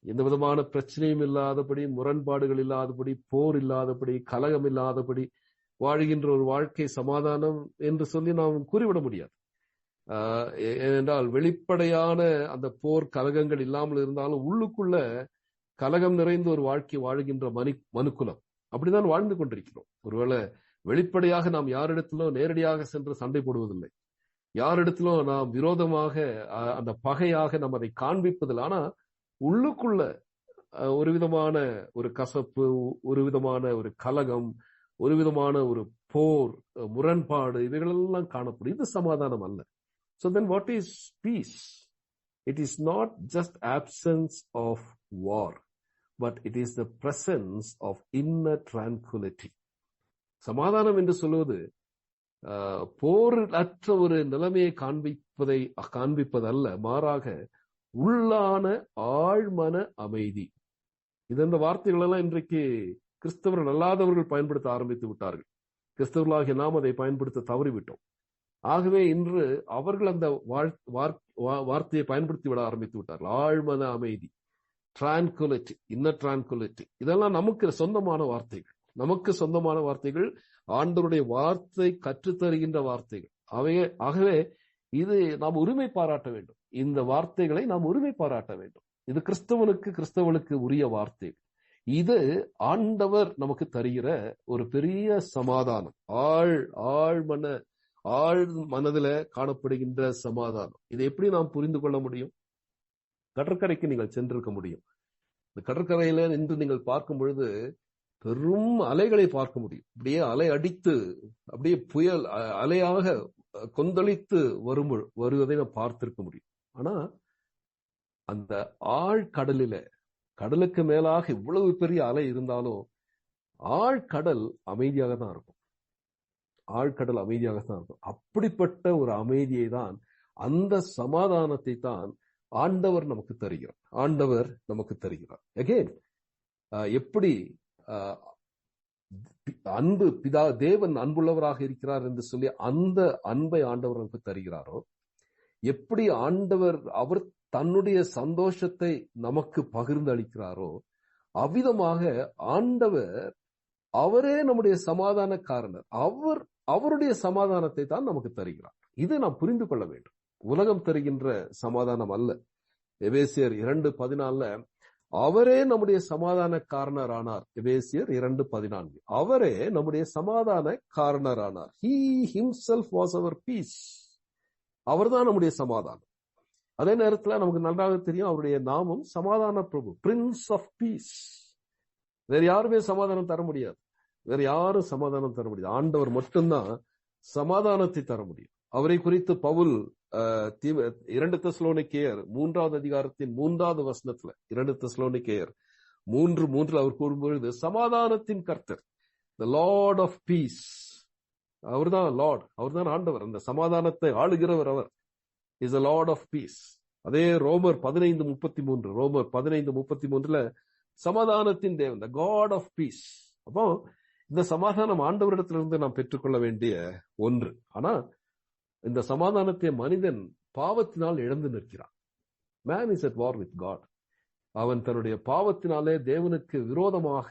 எந்த விதமான பிரச்சனையும் இல்லாதபடி, முரண்பாடுகள் இல்லாதபடி, போர் இல்லாதபடி, கலகம் இல்லாதபடி வாழ்கின்ற ஒரு வாழ்க்கை சமாதானம் என்று சொல்லி நாம் கூறிவிட முடியாது. ஏனென்றால் வெளிப்படையான அந்த போர் கலகங்கள் இல்லாமல் இருந்தாலும் உள்ளுக்குள்ள கலகம் நிறைந்த ஒரு வாழ்க்கை வாழ்கின்ற மனுக்குலம் அப்படிதான் வாழ்ந்து கொண்டிருக்கிறோம். ஒருவேளை வெளிப்படையாக நாம் யாரிடத்திலும் நேரடியாக சென்று சண்டை போடுவதில்லை, யாரிடத்திலும் நாம் விரோதமாக அந்த பகையாக நாம் அதை காண்பிப்பதில்லை. ஆனா உள்ளுக்குள்ள ஒரு விதமான ஒரு கசப்பு, ஒரு விதமான ஒரு கலகம், ஒரு விதமான ஒரு போர், முரண்பாடு, இவைகளெல்லாம் காணப்படும். இது சமாதானம் அல்ல. So then what is peace? It is not just absence of war, but it is the presence of inner tranquility. சமாதானம் என்று சொல்வது போர் அற்ற ஒரு நிலைமையை காண்பிப்பதல்ல, மாறாக உள்ளான ஆழ்மன அமைதி. இந்த வார்த்தைகள் எல்லாம் இன்றைக்கு கிறிஸ்தவர்கள் அல்லாதவர்கள் பயன்படுத்த ஆரம்பித்து விட்டார்கள். கிறிஸ்தவர்களாகிய நாம் அதை பயன்படுத்த தவறிவிட்டோம். ஆகவே இன்று அவர்கள் அந்த வார்த்தையை பயன்படுத்தி விட ஆரம்பித்து விட்டார்கள். ஆழ்மன அமைதி, டிரான்குலிட்டி, இன்னர் டிரான்குலிட்டி, இதெல்லாம் நமக்கு சொந்தமான வார்த்தைகள், ஆண்டவருடைய வார்த்தை கற்றுத்தருகின்ற வார்த்தைகள். ஆகவே இது நாம் உரிமை பாராட்ட வேண்டும். இந்த வார்த்தைகளை நாம் உரிமை பாராட்ட வேண்டும். இது கிறிஸ்தவனுக்கு உரிய வார்த்தை. இது ஆண்டவர் நமக்கு தருகிற ஒரு பெரிய சமாதானம், ஆழ் மனதில காணப்படுகின்ற சமாதானம். இதை எப்படி நாம் புரிந்து கொள்ள முடியும்? கடற்கரைக்கு நீங்கள் சென்றிருக்க முடியும். இந்த கடற்கரையில நின்று நீங்கள் பார்க்கும் பொழுது பெரும் அலைகளை பார்க்க முடியும். அப்படியே அலை அடித்து, அப்படியே புயல் அலையாக கொந்தளித்து வருவதை நாம் பார்த்திருக்க முடியும். ஆனா அந்த கடலுக்கு மேலாக இவ்வளவு பெரிய அலை இருந்தாலும் ஆழ்கடல் அமைதியாக தான் இருக்கும். அப்படிப்பட்ட ஒரு அமைதியை தான், அந்த சமாதானத்தை தான் ஆண்டவர் நமக்கு தருகிறார். அகைன் எப்படி அன்பு தேவன் அன்புள்ளவராக இருக்கிறார் என்று சொல்லி அந்த அன்பை ஆண்டவர் நமக்கு தருகிறாரோ, எப்படி ஆண்டவர் அவர் தன்னுடைய சந்தோஷத்தை நமக்கு பகிர்ந்து அளிக்கிறாரோ, அவ்விதமாக ஆண்டவர் அவரே நம்முடைய சமாதான காரணர். அவருடைய சமாதானத்தை தான் நமக்கு தருகிறார். இதை நாம் புரிந்து கொள்ள வேண்டும். உலகம் தருகின்ற சமாதானம் அல்ல. எபேசியர் 2:14 அவரே நம்முடைய சமாதான காரணரானார். எபேசியர் 2:14 அவரே நம்முடைய சமாதான காரணரானார். He himself was our peace. அவர்தான் நம்முடைய சமாதானம். அதே நேரத்தில் நமக்கு நன்றாக தெரியும் அவருடைய நாமம் சமாதான பிரபு, பிரின்ஸ் ஆஃப் பீஸ். வேற யாருமே சமாதானம் தர முடியாது. ஆண்டவர் மட்டும்தான் சமாதானத்தை தர முடியும். அவரை குறித்து பவுல் 2 தெசலோனிக்கேயர் 3வது அதிகாரத்தின் 3வது வசனத்துல 2 தெசலோனிக்கேயர் 3:3 அவர் கூறும்பொழுது சமாதானத்தின் கர்த்தர், the Lord of peace, அவர்தான் லார்ட், அவர்தான் ஆண்டவர், அந்த சமாதானத்தை ஆளுகிறவர் அவர், is the Lord of peace. அதே ரோமர் 15:33 சமாதானத்தின் தேவன், the God of peace. அப்போ இந்த சமாதானம் ஆண்டவரிடத்திலிருந்து நாம் பெற்றுக்கொள்ள வேண்டிய ஒன்று. ஆனா இந்த சமாதானத்தை மனிதன் பாவத்தினால் இழந்து நிற்கிறான். Man is at war with God. அவன் தன்னுடைய பாவத்தினாலே தேவனுக்கு விரோதமாக,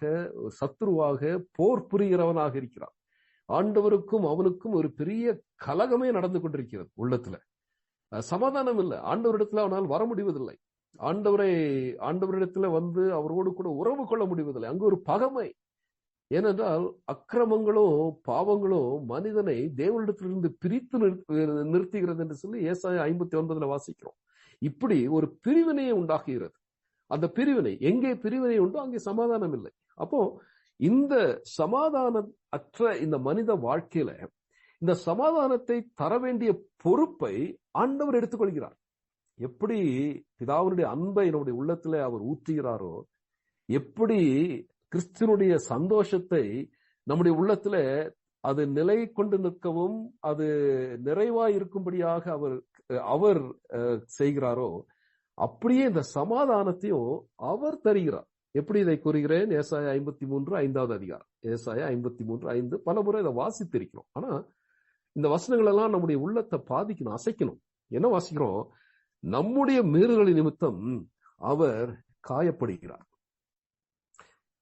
சத்துருவாக போர் புரிகிறவனாக இருக்கிறான். ஆண்டவருக்கும் அவனுக்கும் ஒரு பெரிய கலகமே நடந்து கொண்டிருக்கிறது உள்ளத்துல. சமாதானம் இல்லை. ஆண்டவரிடத்துல அவனால் வர முடிவதில்லை. ஆண்டவரிடத்துல வந்து அவரோடு கூட உறவு கொள்ள முடிவதில்லை. அங்கு ஒரு பகைமை. ஏனென்றால் அக்கிரமங்களும் பாவங்களும் மனிதனை தேவனிடத்திலிருந்து பிரித்து நிறுத்துகிறது என்று சொல்லி ஏசாயா 59 வாசிக்கிறோம். இப்படி ஒரு பிரிவினையை உண்டாக்குகிறது. அந்த பிரிவினை, எங்கே பிரிவினை உண்டோ அங்கே சமாதானம் இல்லை. அப்போ இந்த சமாதானம் அற்ற இந்த மனித வாழ்க்கையில இந்த சமாதானத்தை தர வேண்டிய பொறுப்பை ஆண்டவர் எடுத்துக்கொள்கிறார். எப்படி பிதாவினுடைய அன்பை நம்முடைய உள்ளத்துல அவர் ஊற்றுகிறாரோ, எப்படி கிறிஸ்துவனுடைய சந்தோஷத்தை நம்முடைய உள்ளத்துல அது நிலை கொண்டு நிற்கவும் அது நிறைவாய் இருக்கும்படியாக அவர் செய்கிறாரோ, அப்படியே இந்த சமாதானத்தையும் அவர் தருகிறார். எப்படி இதை கூறுகிறேன்? ஏசாயா 53 5வது அதிகாரம். ஏசாயா 53 5 பல முறை இதை வாசித்திருக்கிறோம். ஆனா இந்த வசனங்கள் எல்லாம் நம்முடைய உள்ளத்தை பாதிக்கணும், அசைக்கணும். என்ன வாசிக்கிறோம்? நம்முடைய மீறுதலின் நிமித்தம் அவர் காயப்படுகிறார்,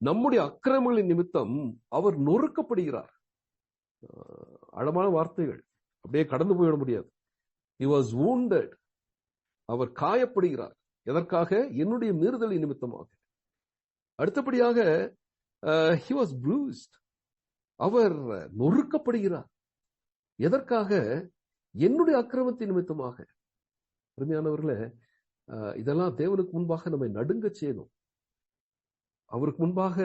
நம்முடைய அக்கிரமங்களின் நிமித்தம் அவர் நொறுக்கப்படுகிறார். ஆழமான வார்த்தைகள், அப்படியே கடந்து போயிட முடியாது. He was wounded. அவர் காயப்படுகிறார். எதற்காக? என்னுடைய மீறுதலின் நிமித்தமாக. அடுத்தபடியாக he was bruised. அவர் நொறுக்கப்படுகிறார். எதற்காக? என்னுடைய அக்கிரமத்தின் நிமித்தமாக. அருமையானவர்களே, இதெல்லாம் தேவனுக்கு முன்பாக நம்மை நடுங்க செய்யணும். அவருக்கு முன்பாக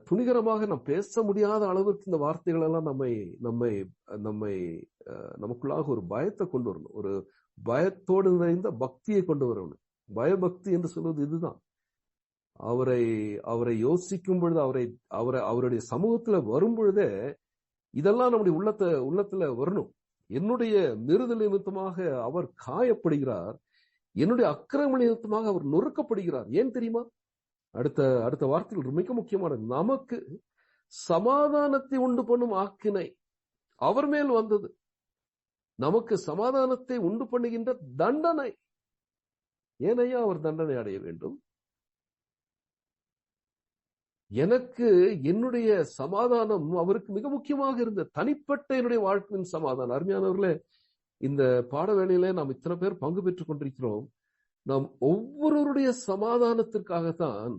துணிகரமாக நாம் பேச முடியாத அளவிற்கு இந்த வார்த்தைகள் எல்லாம் நமக்குள்ளாக ஒரு பயத்தை கொண்டு வரணும். ஒரு பயத்தோடு நிறைந்த பக்தியை கொண்டு வரணும். பயபக்தி என்று சொல்வது இதுதான். அவரை யோசிக்கும் பொழுது, அவருடைய சமூகத்துல வரும் பொழுதே இதெல்லாம் நம்முடைய உள்ளத்துல வரணும். என்னுடைய மீறுதல் நிமித்தமாக அவர் காயப்படுகிறார், என்னுடைய அக்கிரம நிமித்தமாக அவர் நொறுக்கப்படுகிறார். ஏன் தெரியுமா? அடுத்த வார்த்தைகள் மிக முக்கியமானது. நமக்கு சமாதானத்தை உண்டு பண்ணும் ஆக்கினை அவர் மேல் வந்தது. நமக்கு சமாதானத்தை உண்டு பண்ணுகின்ற தண்டனை. ஏனையா அவர் தண்டனை அடைய வேண்டும்? எனக்கு என்னுடைய சமாதானம் அவருக்கு மிக முக்கியமாக இருந்த தனிப்பட்ட என்னுடைய வாழ்க்கையின் சமாதானம். அருமையானவர்களே, இந்த பாட வேளையில நாம் இத்தனை பேர் பங்கு பெற்றுக் கொண்டிருக்கிறோம். நாம் ஒவ்வொருவருடைய சமாதானத்திற்காகத்தான்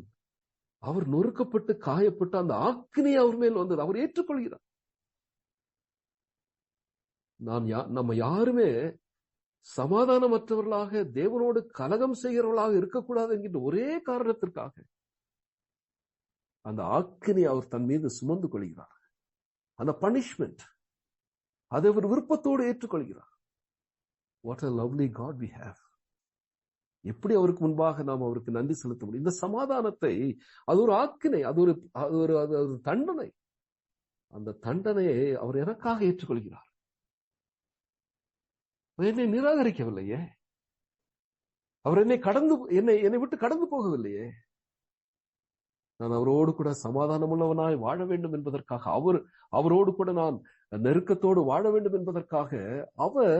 அவர் நொறுக்கப்பட்டு காயப்பட்டு அந்த ஆக்கினை அவர் மேல் வந்தது. அவர் ஏற்றுக்கொள்கிறார். நம்ம யாருமே சமாதானமற்றவர்களாக, தேவனோடு கலகம் செய்கிறவர்களாக இருக்கக்கூடாது என்கின்ற ஒரே காரணத்திற்காக அந்த ஆக்கினை அவர் தன் மீது சுமந்து கொள்கிறார். அந்த பனிஷ்மெண்ட் அதை அவர் விருப்பத்தோடு ஏற்றுக்கொள்கிறார். What a lovely God we have. எப்படி அவருக்கு முன்பாக நாம் அவருக்கு நன்றி செலுத்த முடியும்? இந்த சமாதானத்தை, அது ஒரு ஆக்கினை, அது ஒரு தண்டனை. அந்த தண்டனையை அவர் எனக்காக ஏற்றுக்கொள்கிறார். என்னை நிராகரிக்கவில்லையே, அவர் என்னை விட்டு கடந்து போகவில்லையே. நான் அவரோடு கூட சமாதானம் உள்ளவனாய் வாழ வேண்டும் என்பதற்காக, அவரோடு கூட நான் நெருக்கத்தோடு வாழ வேண்டும் என்பதற்காக அவர்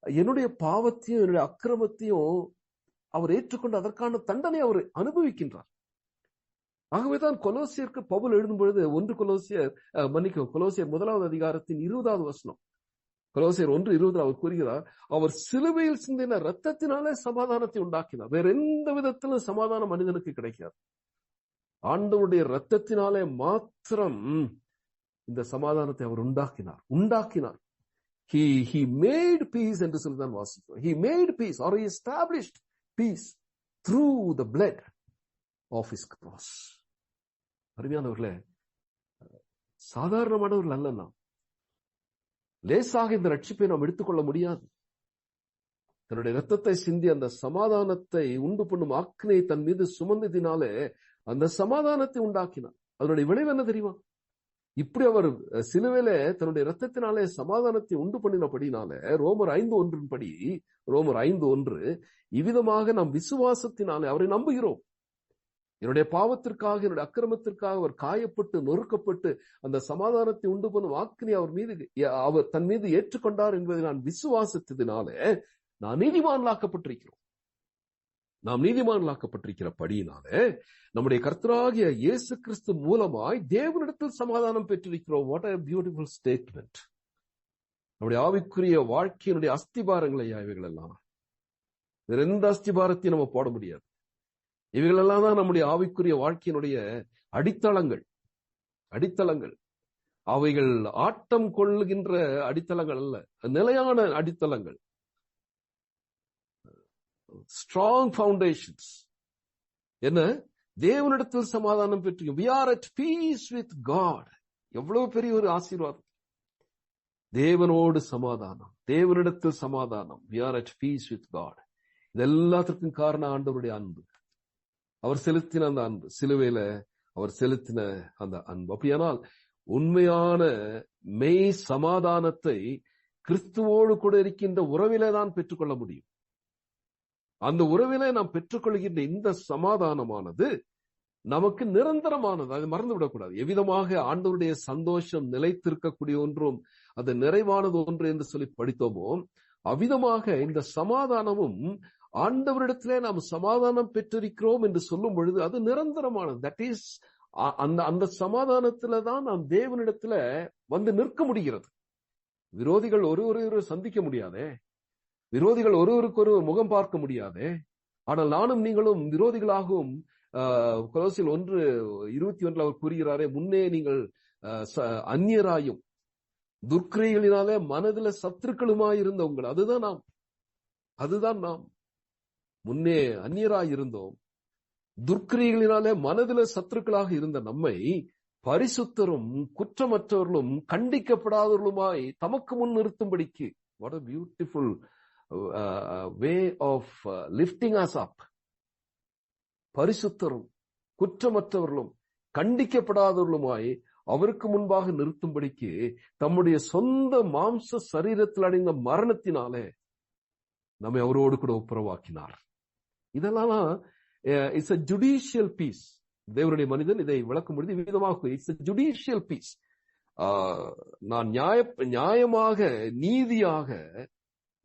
என்னுடைய பாவத்தையும் என்னுடைய அக்கிரமத்தையும் அவர் ஏற்றுக்கொண்டு அதற்கான தண்டனை அவர் அனுபவிக்கின்றார். ஆகவேதான் கொலோசியருக்கு பவுல் எழுதும் பொழுது கொலோசியர் 1வது அதிகாரத்தின் 20வது வசனம், கொலோசியர் 1:20 அவர் கூறுகிறார், அவர் சிலுவையில் சிந்தின ரத்தத்தினாலே சமாதானத்தை உண்டாக்கினார். வேற எந்த விதத்திலும் சமாதானம் மனிதனுக்கு கிடைக்காது. ஆண்டவருடைய ரத்தத்தினாலே மாத்திரம் இந்த சமாதானத்தை அவர் உண்டாக்கினார். He made peace என்று சொல்லிதான் வாசிக்கிறோம். He made peace or he established peace through the blood of his cross. அருமையானவர்களே, சாதாரணமானவர்கள் அல்ல. நாம் லேசாக இந்த ரட்சிப்பை நாம் எடுத்துக்கொள்ள முடியாது. தன்னுடைய ரத்தத்தை சிந்தி அந்த சமாதானத்தை உண்டு பண்ணும் ஆக்கினை தன் மீது சுமந்ததினாலே அந்த சமாதானத்தை உண்டாக்கினார். அதனுடைய விளைவு என்ன தெரியுமா? இப்படி அவர் சிலுவையில தன்னுடைய ரத்தத்தினாலே சமாதானத்தை உண்டு பண்ணினபடினால ரோமர் 5:1 இவ்விதமாக நாம் விசுவாசத்தினாலே அவரை நம்புகிறோம். என்னுடைய பாவத்திற்காக, என்னுடைய அக்கிரமத்திற்காக அவர் காயப்பட்டு நொறுக்கப்பட்டு அந்த சமாதானத்தை உண்டு பண்ணும் ஆக்கினை அவர் தன் மீது ஏற்றுக்கொண்டார் என்பதை நான் விசுவாசித்ததினாலே நான் நீதிமான்களாக்கப்பட்டிருக்கிறோம். நாம் நீதிமான்களாக்கப்பட்டிருக்கிறபடியினாலே நம்முடைய கர்த்தராகிய இயேசு கிறிஸ்து மூலமாய் தேவனிடத்தில் சமாதானம் பெற்றிருக்கிறோம். What a beautiful statement. நம்முடைய ஆவிக்குரிய வாழ்க்கையினுடைய அஸ்திபாரங்கள் ஐயா இவைகள் எல்லாம். வேற எந்த அஸ்திபாரத்தையும் நம்ம போட முடியாது. இவைகள் எல்லாம் தான் நம்முடைய ஆவிக்குரிய வாழ்க்கையினுடைய அடித்தளங்கள். அவைகள் ஆட்டம் கொள்ளுகின்ற அடித்தளங்கள் அல்ல, நிலையான அடித்தளங்கள், ஸ்ட்ராங் ஃபவுண்டேஷன்ஸ். என்ன? தேவனிடத்தில் சமாதானம் பெற்று we are at peace with God. எவ்வளவு பெரிய ஒரு ஆசீர்வாதம். தேவனோடு சமாதானம், தேவனிடத்தில் சமாதானம். we are at peace with God. இது எல்லாத்திற்கும் காரணம் ஆண்டவருடைய அன்பு. அவர் செலுத்தின அந்த அன்பு, சிலுவையில அவர் செலுத்தின அந்த அன்பு. அப்படியானால் உண்மையான மெய் சமாதானத்தை கிறிஸ்துவோடு கூட இருக்கின்ற உறவிலே தான் பெற்றுக்கொள்ள முடியும். அந்த உறவிலே நாம் பெற்றுக்கொள்கின்ற இந்த சமாதானமானது நமக்கு நிரந்தரமானது. அதை மறந்துவிடக்கூடாது. எவ்விதமாக ஆண்டவருடைய சந்தோஷம் நிலைத்திருக்கக்கூடிய ஒன்றும் அது நிறைவானது ஒன்று என்று சொல்லி படித்தோமோ, அவ்விதமாக இந்த சமாதானமும் ஆண்டவரிடத்திலே நாம் சமாதானம் பெற்றிருக்கிறோம் என்று சொல்லும் பொழுது அது நிரந்தரமானது. தட் இஸ் அந்த சமாதானத்துல தான் நாம் தேவனிடத்துல வந்து நிற்க முடிகிறது. விரோதிகள் ஒருவரை சந்திக்க முடியாதே, விரோதிகள் ஒருவருக்கு ஒரு முகம் பார்க்க முடியாதே. ஆனால் நானும் நீங்களும் விரோதிகளாகவும் கொலோசியர் 1:21 அவர் கூறுகிறாரே, முன்னே நீங்கள் அந்நியராயும் துர்க்கிரைகளினாலே மனதில சத்துருக்களுமாயிருந்த உங்கள், அதுதான் நாம் முன்னே அந்நியராயிருந்தோம், துர்க்கிரைகளினாலே மனதில சத்துருக்களாக இருந்த நம்மை பரிசுத்தரும் குற்றமற்றவர்களும் கண்டிக்கப்படாதவர்களுமாய் தமக்கு முன் நிறுத்தும்படிக்கு. What a beautiful way of lifting us up. பரிசுத்தரும் குற்றமற்றவர்களும் கண்டிக்கப்படாதவர்களுமாய் அவருக்கு முன்பாக நிறுத்தும்படிக்கு தம்முடைய சொந்த மாம்ச சரீரத்தில் அடைந்த மரணத்தினாலே நம்மை அவரோடு கூட ஒப்புரவாக்கினார். இதெல்லாம் இட்ஸ் a judicial peace. தேவனுடைய மனிதன் இதை விளக்கும் பொழுது விதமாக இட்ஸ் a judicial peace. நான் நியாயமாக நீதியாக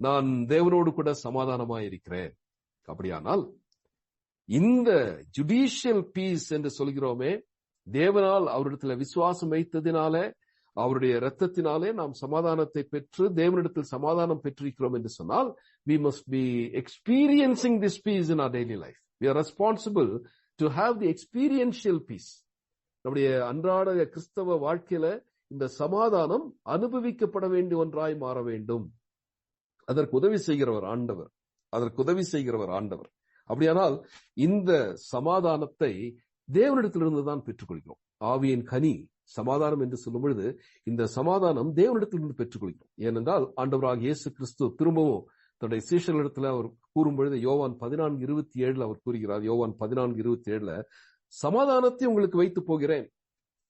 நான் தேவனோடு கூட சமாதானமாய் இருக்கிறேன். அப்படியானால் இந்த ஜுடிஷியல் பீஸ் என்று சொல்கிறோமே, தேவனால் அவரிடத்துல விசுவாசம் வைத்ததினாலே அவருடைய இரத்தத்தினாலே நாம் சமாதானத்தை பெற்று தேவனிடத்தில் சமாதானம் பெற்றிருக்கிறோம் என்று சொன்னால், we must be experiencing this peace in our daily life. We are responsible to have the experiential peace. நம்முடைய அன்றாட கிறிஸ்தவ வாழ்க்கையில இந்த சமாதானம் அனுபவிக்கப்பட வேண்டிய ஒன்றாய் மாற வேண்டும். அதற்கு உதவி செய்கிறவர் ஆண்டவர். அப்படியானால் இந்த சமாதானத்தை தேவனிடத்திலிருந்து தான் பெற்றுக்கொள்கிறோம். ஆவியின் கனி சமாதானம் என்று சொல்லும் பொழுது இந்த சமாதானம் தேவனிடத்திலிருந்து பெற்றுக்கொள்கிறோம். ஏனென்றால் ஆண்டவராகிய இயேசு கிறிஸ்து திரும்பவும் தன்னுடைய சீஷர்களிடத்துல அவர் கூறும் பொழுது யோவான் 14:27 அவர் கூறுகிறார். யோவான் 14:27 சமாதானத்தை உங்களுக்கு வைத்து போகிறேன்.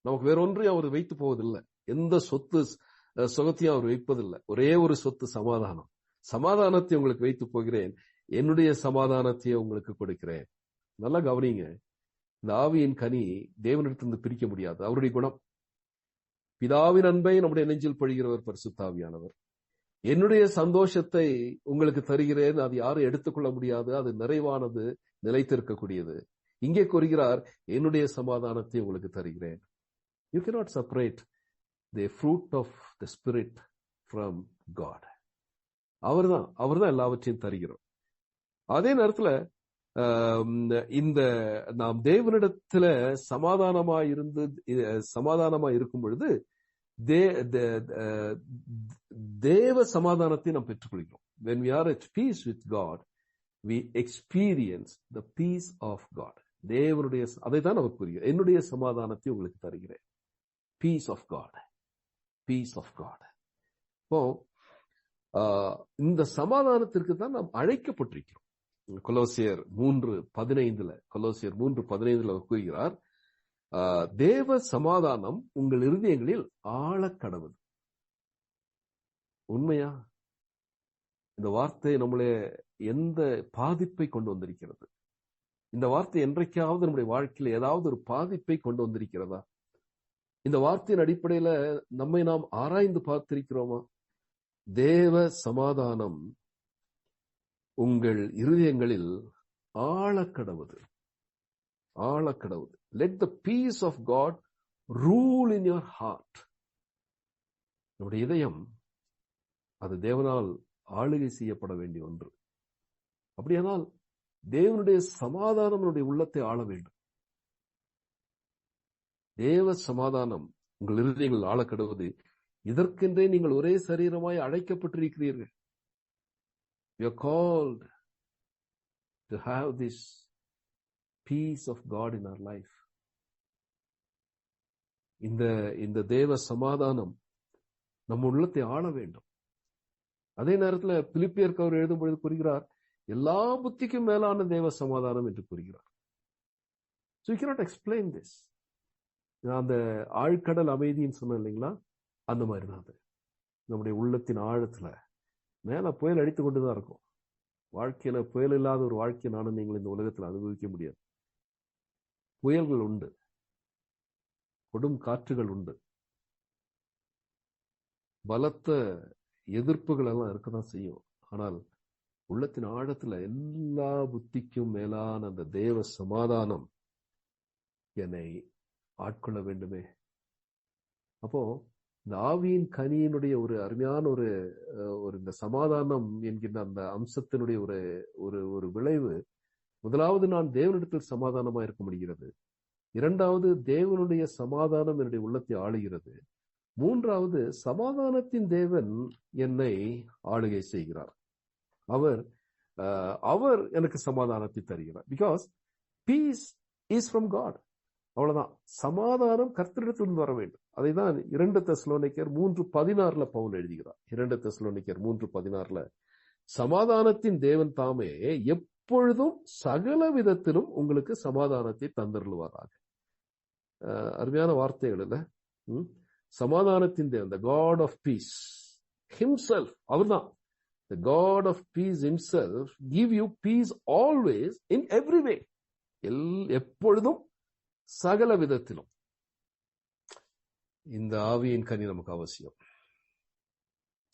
நமக்கு வேறொன்றையும் அவர் வைத்து போவதில்லை. எந்த சொத்தையும் அவர் வைப்பதில்லை. ஒரே ஒரு சொத்து சமாதானம். சமாதானத்தை உங்களுக்கு வைத்து போகிறேன், என்னுடைய சமாதானத்தையே உங்களுக்கு கொடுக்கிறேன். நல்லா கவனிங்க. இந்த ஆவியின் கனி தேவனிடத்திலிருந்து பிரிக்க முடியாது. அவருடைய குணம். பிதாவின் அன்பை நம்முடைய நெஞ்சில் பொழிகிறவர் பரிசுத்தாவியானவர். என்னுடைய சந்தோஷத்தை உங்களுக்கு தருகிறேன், அது யாரும் எடுத்துக்கொள்ள முடியாது, அது நிறைவானது, நிலைத்திருக்கக்கூடியது. இங்கே கூறுகிறார், என்னுடைய சமாதானத்தை உங்களுக்கு தருகிறேன். You cannot separate the fruit of the Spirit from God. அவர்தான் எல்லாவற்றையும் தருகிறோம். அதே நேரத்துல இந்த நாம் தேவனிடத்துல சமாதானமா இருக்கும் பொழுது தேவ சமாதானத்தை நாம் பெற்றுக்கொள்கிறோம். When we are at peace with God, we experience the peace of God. தேவனுடைய, அதைத்தான் அவர் கூறுகிறார், என்னுடைய சமாதானத்தை உங்களுக்கு தருகிறேன். Peace of God. Peace of God. இப்போ இந்த சமாதானத்திற்கு தான் நாம் அழைக்கப்பட்டிருக்கிறோம். கொலோசியர் 3:15 அவர் கூறுகிறார், தேவ சமாதானம் உங்கள் இருதயங்களில் ஆழக்கடவுது. உண்மையா? இந்த வார்த்தை நம்மளே எந்த பாதிப்பை கொண்டு வந்திருக்கிறது? இந்த வார்த்தை என்றைக்காவது நம்முடைய வாழ்க்கையில் ஏதாவது ஒரு பாதிப்பை கொண்டு வந்திருக்கிறதா? இந்த வார்த்தையின் அடிப்படையில நம்மை நாம் ஆராய்ந்து பார்த்திருக்கிறோமா? தேவ சமாதானம் உங்கள் இருதயங்களில் ஆழக்கடவுது. Let the peace of God rule in your heart. நம்முடைய இதயம் அது தேவனால் ஆளுகை செய்யப்பட வேண்டிய ஒன்று. அப்படியானால் தேவனுடைய சமாதானம் நம்முடைய உள்ளத்தை ஆள வேண்டும். தேவ சமாதானம் உங்கள் இருதயங்கள் ஆளக்கடுவது, இதற்கென்றே நீங்கள் ஒரே சரீரமாய் அழைக்கப்பட்டிருக்கிறீர்கள். You are called to have this peace of God in our life. இந்த தேவ சமாதானம் நம்ம உள்ளத்தை ஆள வேண்டும். அதே நேரத்தில் பிலிப்பியருக்கு அவர் எழுதும் பொழுது கூறுகிறார், எல்லா புத்திக்கும் மேலான தேவ சமாதானம் என்று கூறுகிறார். So you cannot explain this. நான் அந்த ஆழ்கடல் அமைதின்னு சொன்னேன் இல்லைங்களா, அந்த மாதிரி தான் அது. நம்முடைய உள்ளத்தின் ஆழத்துல மேல புயல் அடித்து கொண்டுதான் இருக்கும். வாழ்க்கையில புயல் இல்லாத ஒரு வாழ்க்கை நானும் நீங்கள் இந்த உலகத்தில் அனுபவிக்க முடியாது. புயல்கள் உண்டு, கொடும் காற்றுகள் உண்டு, பலத்த எதிர்ப்புகள் எல்லாம் இருக்கதான் செய்யும். ஆனால் உள்ளத்தின் ஆழத்துல எல்லா புத்திக்கும் மேலான அந்த தேவ சமாதானம் என்னை ஆட்கொள்ள வேண்டுமே. அப்போ இந்த ஆவியின் கனியினுடைய ஒரு அருமையான ஒரு இந்த சமாதானம் என்கின்ற அந்த அம்சத்தினுடைய ஒரு விளைவு, முதலாவது நான் தேவனிடத்தில் சமாதானமா இருக்க முடிகிறது. இரண்டாவது, தேவனுடைய சமாதானம் என்னுடைய உள்ளத்தை ஆளுகிறது. மூன்றாவது, சமாதானத்தின் தேவன் என்னை ஆளுகை செய்கிறார். அவர் எனக்கு சமாதானத்தை தருகிறார். Because peace is from God. அவ்வளவுதான். சமாதானம் கர்த்தரிடத்திலிருந்து வர வேண்டும். அதைதான் 2 தெசலோனிக்கர் 3:16 பவுல் எழுதுகிறார். 2 தெசலோனிக்கர் 3:16 சமாதானத்தின் தேவன் தாமே எப்பொழுதும் சகல விதத்திலும் உங்களுக்கு சமாதானத்தை தந்தருளுவாராக. அருமையான வார்த்தைகள் இல்ல? சமாதானத்தின் தேவன், the God of peace himself, அவர்தான் the God of peace himself give you peace always in every way. எப்பொழுதும் சகல விதத்திலும். இந்த ஆவியின் கனி நமக்கு அவசியம்.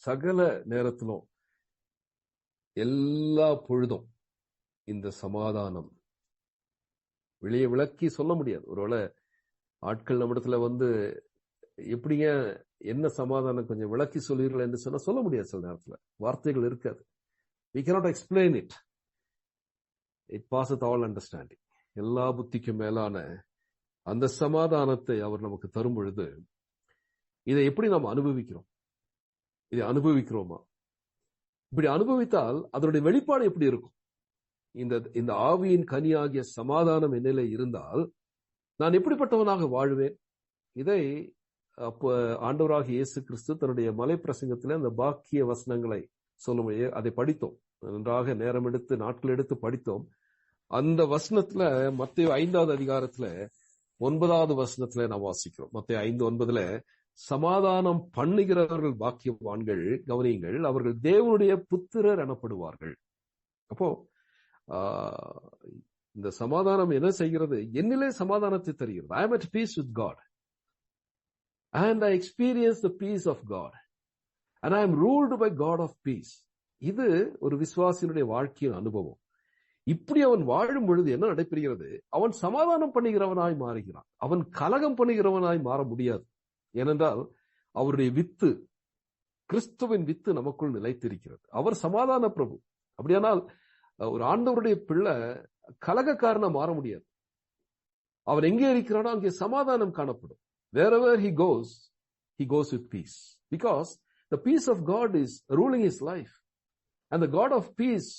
சகல நேரத்திலும் எல்லா பொழுதும் இந்த சமாதானம் வெளியே விளக்கி சொல்ல முடியாது. ஒருவேளை ஆட்கள் நம்மிடத்துல எப்படிங்க என்ன சமாதானம் கொஞ்சம் விளக்கி சொல்வீர்கள் என்று சொன்னா சொல்ல முடியாது. சில நேரத்துல வார்த்தைகள் இருக்காது. we cannot explain it. it passeth all understanding. எல்லா புத்திக்கும் மேலான அந்த சமாதானத்தை அவர் நமக்கு தரும் பொழுது இதை எப்படி நாம் அனுபவிக்கிறோம்? இதை அனுபவிக்கிறோமா? இப்படி அனுபவித்தால் அதனுடைய வெளிப்பாடு எப்படி இருக்கும்? இந்த ஆவியின் கனியாகிய சமாதானம் என்னிலே இருந்தால் நான் எப்படிப்பட்டவனாக வாழ்வேன்? இதை அப்ப ஆண்டவராகிய இயேசு கிறிஸ்து தன்னுடைய மலை பிரசங்கத்திலே அந்த பாக்கிய வசனங்களை சொல்லும், அதை படித்தோம். நன்றாக நேரம் எடுத்து நாட்கள் எடுத்து படித்தோம். அந்த வசனத்துல மத்தேயு 5வது அதிகாரத்துல 9வது வசனத்துல நாம் வாசிக்கிறோம். மத்தேயு 5:9 சமாதானம் பண்ணுகிறவர்கள் பாக்கியவான்கள், கவனியுங்கள், அவர்கள் தேவனுடைய புத்திரர் எனப்படுவார்கள். அப்போ இந்த சமாதானம் என்ன செய்கிறது? என்னிலே சமாதானத்தை தருகிறது. I am at peace with God and I experience the peace of God and I am ruled by God of peace. இது ஒரு விசுவாசியினுடைய வாழ்க்கையின் அனுபவம். இப்படி அவன் வாழும் பொழுது என்ன நடைபெறுகிறது? அவன் சமாதானம் பண்ணுகிறவனாய் மாறுகிறான். அவன் கலகம் பண்ணுகிறவனாய் மாற முடியாது. ஏனென்றால் அவருடைய வித்து, கிறிஸ்துவின் வித்து நமக்குள் நிலைத்திருக்கிறது. அவர் சமாதான பிரபு. அப்படியானால் ஒரு ஆண்டவருடைய பிள்ளை கலகக்காரனா மாற முடியாது. அவன் எங்கே இருக்கிறானோ அங்கே சமாதானம் காணப்படும். Wherever he goes with peace. Because the peace of God is ruling his life. And the God of peace,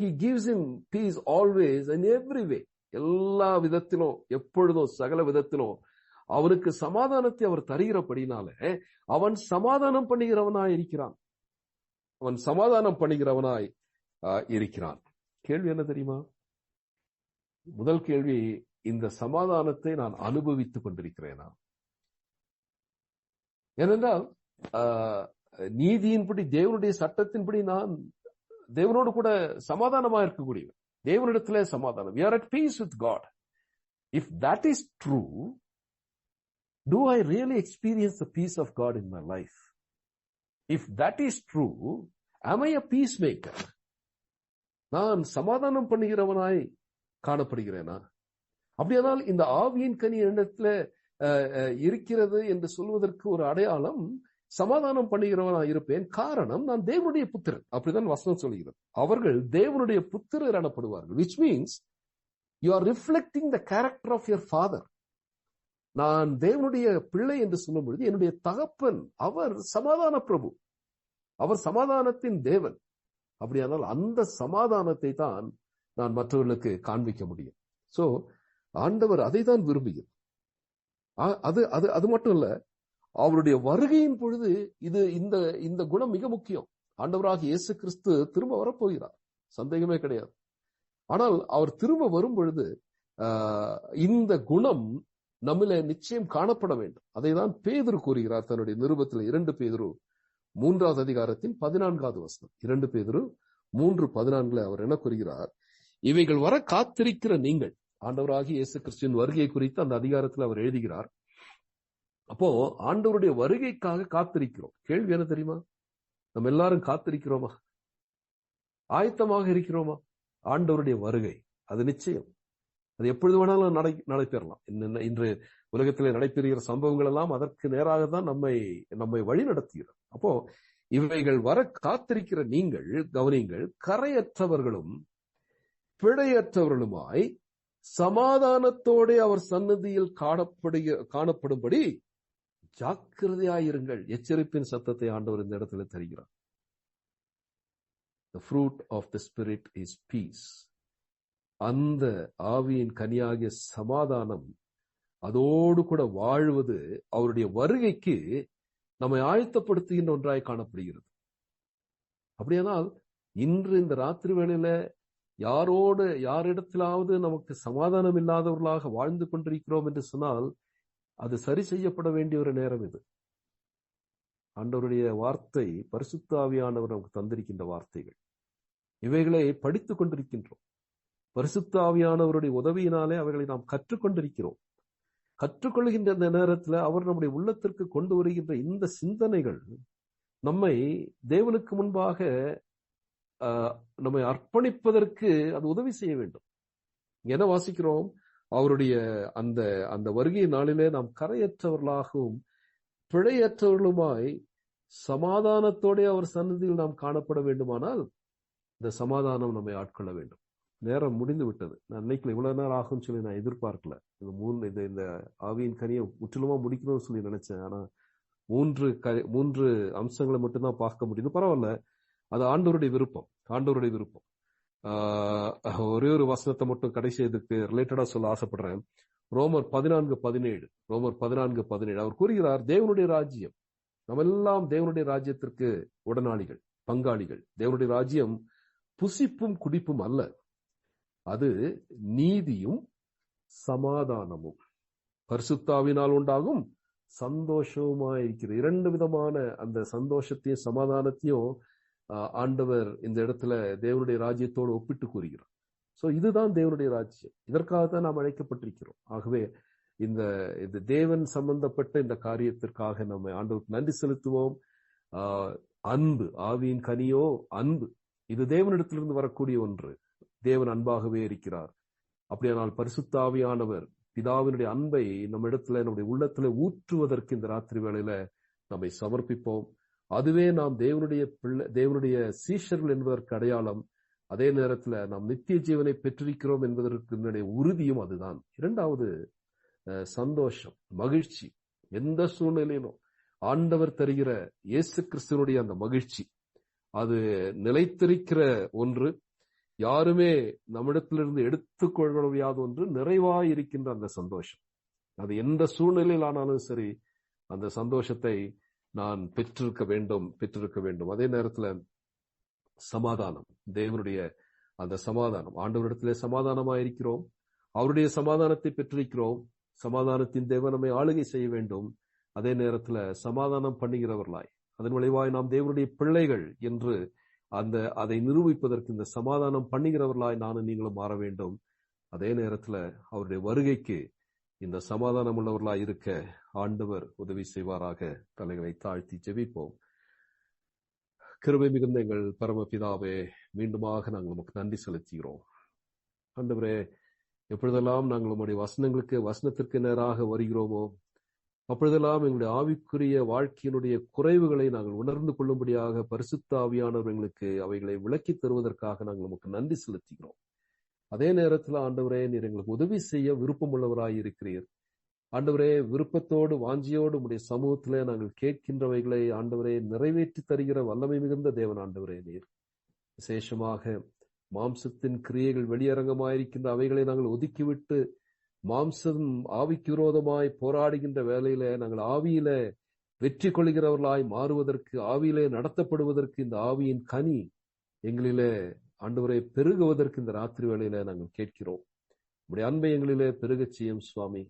he gives him peace always in every way. எல்லா விதத்திலும், எப்பொழுதும், சகல விதத்திலும் அவனுக்கு சமாதானத்தை அவர் தருகிறபடினால அவன் சமாதானம் பண்ணுகிறவனாய் இருக்கிறான். அவன் சமாதானம் பண்ணுகிறவனாய் இருக்கிறான். கேள்வி என்ன தெரியுமா? முதல் கேள்வி, இந்த சமாதானத்தை நான் அனுபவித்துக் கொண்டிருக்கிறேனா? ஏனென்றால் நீதியின்படி, தேவனுடைய சட்டத்தின்படி நான் தேவனோடு கூட சமாதானமா இருக்கக்கூடியவன். தேவனிடத்திலே சமாதானம். We are at peace with God. If that is true, do I really experience the peace of God in my life? If that is true, am I a peacemaker? நான் சமாதானம் பண்ணுகிறவனாய் காணப்படுகிறேனா? அப்படியானால் இந்த ஆவியின் கனி என்னிடத்துல இருக்கிறது என்று சொல்வதற்கு ஒரு அடையாளம், சமாதானம் பண்ணுகிறவனா இருப்பேன், காரணம் நான் தேவனுடைய புத்திரன். அப்படிதான் வசனம் சொல்கிறது. அவர்கள் தேவனுடைய புத்திரர் எனப்படுவார்கள். which means you are reflecting the character of your father. நான் தேவனுடைய பிள்ளை என்று சொல்லும் பொழுது என்னுடைய தகப்பன் அவர் சமாதான பிரபு, அவர் சமாதானத்தின் தேவன். அப்படியானால் அந்த சமாதானத்தை தான் நான் மற்றவர்களுக்கு காண்பிக்க முடியும். சோ ஆண்டவர் அதை தான் விரும்புகிறார். அது அது அது மட்டும் இல்ல, அவருடைய வருகையின் பொழுது இது இந்த குணம் மிக முக்கியம். ஆண்டவராக இயேசு கிறிஸ்து திரும்ப வரப்போகிறார், சந்தேகமே கிடையாது. ஆனால் அவர் திரும்ப வரும் பொழுது இந்த குணம் நம்மில நிச்சயம் காணப்பட வேண்டும். அதை தான் பேதுரு கூறுகிறார் தன்னுடைய நிருபத்தில். 2 பேதுரு 3வது அதிகாரத்தின் 14வது வசனம். 2 பேதுரு 3:14 அவர் என்ன கூறுகிறார்? இவைகள் வர காத்திருக்கிற நீங்கள், ஆண்டவராகிய இயேசு கிறிஸ்துவின் வருகை குறித்து அந்த அதிகாரத்தில் அவர் எழுதுகிறார். அப்போ ஆண்டவருடைய வருகைக்காக காத்திருக்கிறோம். கேள்வி என்ன தெரியுமா? நம்ம எல்லாரும் காத்திருக்கிறோமா? ஆயத்தமாக இருக்கிறோமா? ஆண்டவருடைய வருகை அது நிச்சயம், அது எப்பொழுது வேணாலும் நடைபெறலாம். இன்று உலகத்திலே நடைபெறுகிற சம்பவங்கள் எல்லாம் அதற்கு நேராக தான் நம்மை வழி நடத்துகிறது. அப்போ இவைகள் வர காத்திருக்கிற நீங்கள் கவனிங்கள், கரையற்றவர்களும் பிழையற்றவர்களுமாய் சமாதானத்தோட அவர் சன்னதியில் காணப்படும்படி ஜாக்கிரதையாயிருங்கள். எச்சரிப்பின் சத்தத்தை ஆண்டவர் இந்த இடத்துல தருகிறார். The fruit of the Spirit is peace. அந்த ஆவியின் கனியாகிய சமாதானம், அதோடு கூட வாழ்வது அவருடைய வருகைக்கு நம்மை ஆயத்தப்படுத்துகின்ற ஒன்றாய் காணப்படுகிறது. அப்படியானால் இன்று இந்த ராத்திரி வேளையில யாரிடத்திலாவது நமக்கு சமாதானம் இல்லாதவர்களாக வாழ்ந்து கொண்டிருக்கிறோம் என்று சொன்னால் அது சரி செய்யப்பட வேண்டிய ஒரு நேரம் இது. ஆண்டவருடைய வார்த்தை, பரிசுத்த ஆவியானவர் நமக்கு தந்திருக்கின்ற வார்த்தைகள், இவைகளை படித்துக் கொண்டிருக்கின்றோம். பரிசுத்த ஆவியானவருடைய உதவியினாலே அவைகளை நாம் கற்றுக்கொண்டிருக்கிறோம். கற்றுக்கொள்கின்ற இந்த நேரத்தில் அவர் நம்முடைய உள்ளத்திற்கு கொண்டு வருகின்ற இந்த சிந்தனைகள் நம்மை தேவனுக்கு முன்பாக நம்மை அர்ப்பணிப்பதற்கு அது உதவி செய்ய வேண்டும். என்ன வாசிக்கிறோம்? அவருடைய அந்த வருகை நாளிலே நாம் கரையற்றவர்களாகவும் பிழையற்றவர்களுமாய் சமாதானத்தோட அவர் சன்னதியில் நாம் காணப்பட வேண்டுமானால் இந்த சமாதானம் நம்மை ஆட்கொள்ள வேண்டும். நேரம் முடிந்து விட்டது. நான் அன்னைக்கு இவ்வளவு நேரம் ஆகும்னு சொல்லி நான் எதிர்பார்க்கல. இந்த ஆவியின் கனியை முற்றிலுமா முடிக்கணும்னு சொல்லி நினைச்சேன். ஆனா 3 அம்சங்களை மட்டும்தான் பார்க்க முடியுது. பரவாயில்ல, அது ஆண்டவருடைய விருப்பம். ஒரே ஒரு வசனத்தை மட்டும் கடைசி இதுக்கு ரிலேட்டடா சொல்ல ஆசைப்படுறேன். ரோமர் 14:17 அவர் கூறுகிறார், தேவனுடைய ராஜ்யம், நம்ம எல்லாம் தேவனுடைய ராஜ்யத்திற்கு உடனாளிகள், பங்காளிகள். தேவனுடைய ராஜ்யம் புசிப்பும் குடிப்பும் அல்ல, அது நீதியும் சமாதானமும் பரிசுத்தாவினால் உண்டாகும் சந்தோஷமாயிருக்கிறது. 2 விதமான அந்த சந்தோஷத்தையும் சமாதானத்தையும் ஆண்டவர் இந்த இடத்துல தேவனுடைய ராஜ்யத்தோடு ஒப்பிட்டு கூறுகிறார். சோ இதுதான் தேவனுடைய ராஜ்யம். இதற்காகத்தான் நாம் அழைக்கப்பட்டிருக்கிறோம். ஆகவே இந்த தேவன் சம்பந்தப்பட்ட இந்த காரியத்திற்காக நம்ம ஆண்டவருக்கு நன்றி செலுத்துவோம். அன்பு, ஆவியின் கனியோ அன்பு, இது தேவனிடத்திலிருந்து வரக்கூடிய ஒன்று. தேவன் அன்பாகவே இருக்கிறார். அப்படியானால் பரிசுத்த ஆவியானவர் பிதாவினுடைய அன்பை நம்ம இடத்துல, நம்முடைய உள்ளத்துல ஊற்றுவதற்கு இந்த ராத்திரி வேளையில நம்மை சமர்ப்பிப்போம். அதுவே நாம் தேவனுடைய சீஷர்கள் என்பதற்கு அடையாளம். அதே நேரத்துல நாம் நித்திய ஜீவனை பெற்றிருக்கிறோம் என்பதற்கு உறுதியும் அதுதான். 2வது சந்தோஷம், மகிழ்ச்சி. எந்த சூழ்நிலையிலும் ஆண்டவர் தருகிற இயேசு கிறிஸ்துவனுடைய அந்த மகிழ்ச்சி, அது நிலைத்திருக்கிற ஒன்று. யாருமே நம்மிடத்திலிருந்து எடுத்துக்கொள்ள முடியாத ஒன்று. நிறைவாய் இருக்கின்ற அந்த சந்தோஷம், அது எந்த சூழ்நிலையில் ஆனாலும் சரி அந்த சந்தோஷத்தை நான் பெற்றிருக்க வேண்டும். அதே நேரத்துல சமாதானம், தேவனுடைய அந்த சமாதானம், ஆண்டவரிடத்திலே சமாதானமாயிருக்கிறோம், அவருடைய சமாதானத்தை பெற்றிருக்கிறோம். சமாதானத்தின் தேவன் நம்மை ஆளுகை செய்ய வேண்டும். அதே நேரத்துல சமாதானம் பண்ணுகிறவர்களாய், அதன் விளைவாய் நாம் தேவனுடைய பிள்ளைகள் என்று அதை நிரூபிப்பதற்கு இந்த சமாதானம் பண்ணுகிறவர்களாய் நானும் நீங்களும் மாற வேண்டும். அதே நேரத்துல அவருடைய வருகைக்கு இந்த சமாதானம் உள்ளவர்களாய் இருக்க ஆண்டவர் உதவி செய்வாராக. தலைகளை தாழ்த்தி ஜெபிப்போம். கிருபை மிகுந்த எங்கள் பரமபிதாவே, மீண்டுமாக நாங்கள் உமக்கு நன்றி செலுத்துகிறோம். ஆண்டவரே, எப்பொழுதெல்லாம் நாங்கள் உம்முடைய வசனத்திற்கு நேராக வருகிறோமோ, அப்பொழுதெல்லாம் எங்களுடைய ஆவிக்குரிய வாழ்க்கையினுடைய குறைவுகளை நாங்கள் உணர்ந்து கொள்ளும்படியாக பரிசுத்த ஆவியானவர் எங்களுக்கு அவைகளை விளக்கி தருவதற்காக நாங்கள் நமக்கு நன்றி செலுத்துகிறோம். அதே நேரத்தில் ஆண்டவரே, நீர் எங்களுக்கு உதவி செய்ய விருப்பம் உள்ளவராய் இருக்கிறீர். ஆண்டவரே, விருப்பத்தோடு வாஞ்சியோடு உடைய சமூகத்திலே நாங்கள் கேட்கின்றவைகளை ஆண்டவரே நிறைவேற்றி தருகிற வல்லமை மிகுந்த தேவன் ஆண்டவரே நீர். விசேஷமாக மாம்சத்தின் கிரியைகள் வெளியரங்கமாயிருக்கின்ற அவைகளை நாங்கள் ஒதுக்கிவிட்டு மாம்சம் ஆவிக்கு விரோதமாய் போராடுகின்ற வேலையில நாங்கள் ஆவியில வெற்றி கொள்கிறவர்களாய் மாறுவதற்கு, ஆவியிலே நடத்தப்படுவதற்கு, இந்த ஆவியின் கனி எங்களிலே ஆண்டவரை பெருகுவதற்கு இந்த ராத்திரி வேளையில நாங்கள் கேட்கிறோம். உடைய அன்பை எங்களிலே பெருகச் செய்யும் சுவாமி.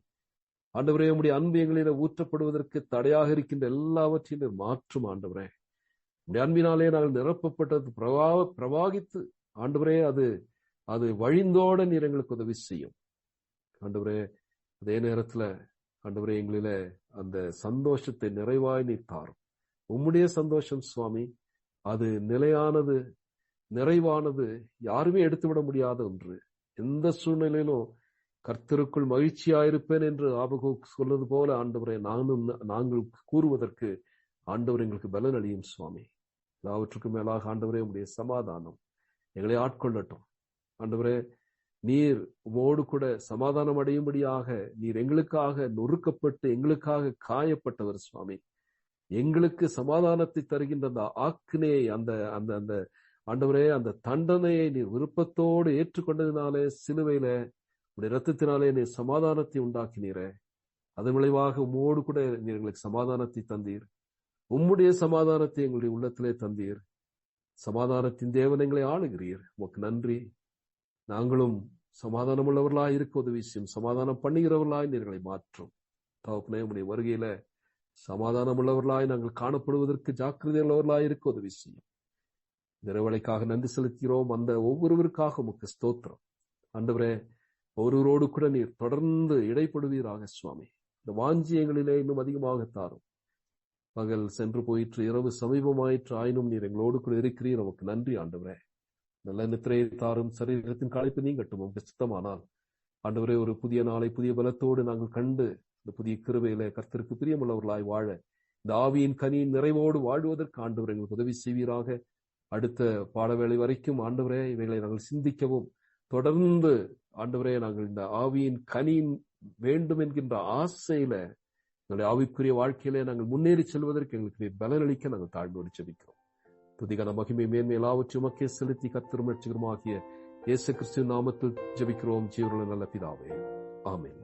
ஆண்டவரே, உடைய அன்பு எங்களிலே ஊற்றப்படுவதற்கு தடையாக இருக்கின்ற எல்லாவற்றையும் மாற்றும் ஆண்டவரே. உடைய அன்பினாலே நாங்கள் நிரப்பப்பட்டது பிரவாகித்து ஆண்டவரே அது வழிந்தோட நீர் எங்களுக்கு உதவி செய்யும் ஆண்டவரே. அதே நேரத்துல ஆண்டவரே, எங்களில அந்த சந்தோஷத்தை நிறைவாய் நீர் தாரும். உம்முடைய சந்தோஷம் சுவாமி, அது நிலையானது, நிறைவானது, யாருமே எடுத்துவிட முடியாத ஒன்று. எந்த சூழ்நிலையிலும் கர்த்தருக்குள் மகிழ்ச்சியாயிருப்பேன் என்று ஆபகூக் சொல்வது போல ஆண்டவரே, நாங்கள் கூறுவதற்கு ஆண்டவர் எங்களுக்கு பலன் அளியும் சுவாமி. எல்லாவற்றுக்கும் மேலாக ஆண்டவரே, உம்முடைய சமாதானம் எங்களை ஆட்கொள்ளட்டும் ஆண்டவரே. நீர் உமோடு கூட சமாதானம் அடையும்படியாக நீர் எங்களுக்காக நொறுக்கப்பட்டு எங்களுக்காக காயப்பட்டவர் சுவாமி. எங்களுக்கு சமாதானத்தை தருகின்ற அந்த ஆக்கினையை, அந்த அந்த அந்த ஆண்டவரே, அந்த தண்டனையை நீர் விருப்பத்தோடு ஏற்றுக்கொண்டதினாலே, சிலுவையில உடைய இரத்தத்தினாலே நீர் சமாதானத்தை உண்டாக்கினீரே. அதன் விளைவாக உம்மோடு கூட நீர் எங்களுக்கு சமாதானத்தை தந்தீர். உம்முடைய சமாதானத்தை எங்களுடைய உள்ளத்திலே தந்தீர். சமாதானத்தின் தேவன் எங்களை ஆளுகிறீர். உமக்கு நன்றி. நாங்களும் சமாதானம் உள்ளவர்களாய் இருக்க உதவி செய்யும். சமாதானம் பண்ணுகிறவர்களாய் நீர்களை மாற்றும் தகப்பனே. உடைய வருகையில சமாதானம் உள்ளவர்களாய் நாங்கள் காணப்படுவதற்கு ஜாக்கிரதை உள்ளவர்களாய் இருக்க உதவி செய்யும். நிறைவலைக்காக நன்றி செலுத்துகிறோம். அந்த ஒவ்வொருவருக்காக உமக்கு ஸ்தோத்திரம் ஆண்டவரே. ஒருவரோடு கூட நீர் தொடர்ந்து இடைப்படுவீராக சுவாமி. இந்த வாஞ்சியங்களிலே இன்னும் அதிகமாக தாரும். பகல் சென்று போயிற்று, இரவு சமீபமாயிற்று, ஆயினும் நீர் எங்களோடு கூட இருக்கிறீர். நமக்கு நன்றி ஆண்டவரே. நல்ல நித்திரையை தாரும். சரீரத்தின் களைப்பு நீங்கட்டும். உங்களுக்கு சித்தமானால் ஆண்டவரே, ஒரு புதிய நாளை புதிய பலத்தோடு நாங்கள் கண்டு இந்த புதிய கிருபையில கர்த்தருக்கு பிரியமுள்ளவர்களாய் வாழ, இந்த ஆவியின் கனியின் நிறைவோடு வாழ்வதற்கு ஆண்டவரை எங்களுக்கு உதவி செய்வீராக. அடுத்த பாடவேளை வரைக்கும் ஆண்டவரே, இவைகளை நாங்கள் சிந்திக்கவும், தொடர்ந்து ஆண்டவரே, நாங்கள் இந்த ஆவியின் கனியின் வேண்டும் என்கின்ற ஆசையில எங்களுடைய ஆவிக்குரிய வாழ்க்கையிலே நாங்கள் முன்னேறி செல்வதற்கு எங்களுக்கு பலனளிக்க நாங்கள் தாழ்மையோடு ஜெபிக்கிறோம். துதிகன மகிமை மேன்மை எல்லாவற்றையும் மக்கே செலுத்தி கர்த்தரும் ரட்சகருமாகிய இயேசு கிறிஸ்துவின் நாமத்தில் ஜெபிக்கிறோம். ஜீவனுள்ள நல்ல பிதாவே, ஆமென்.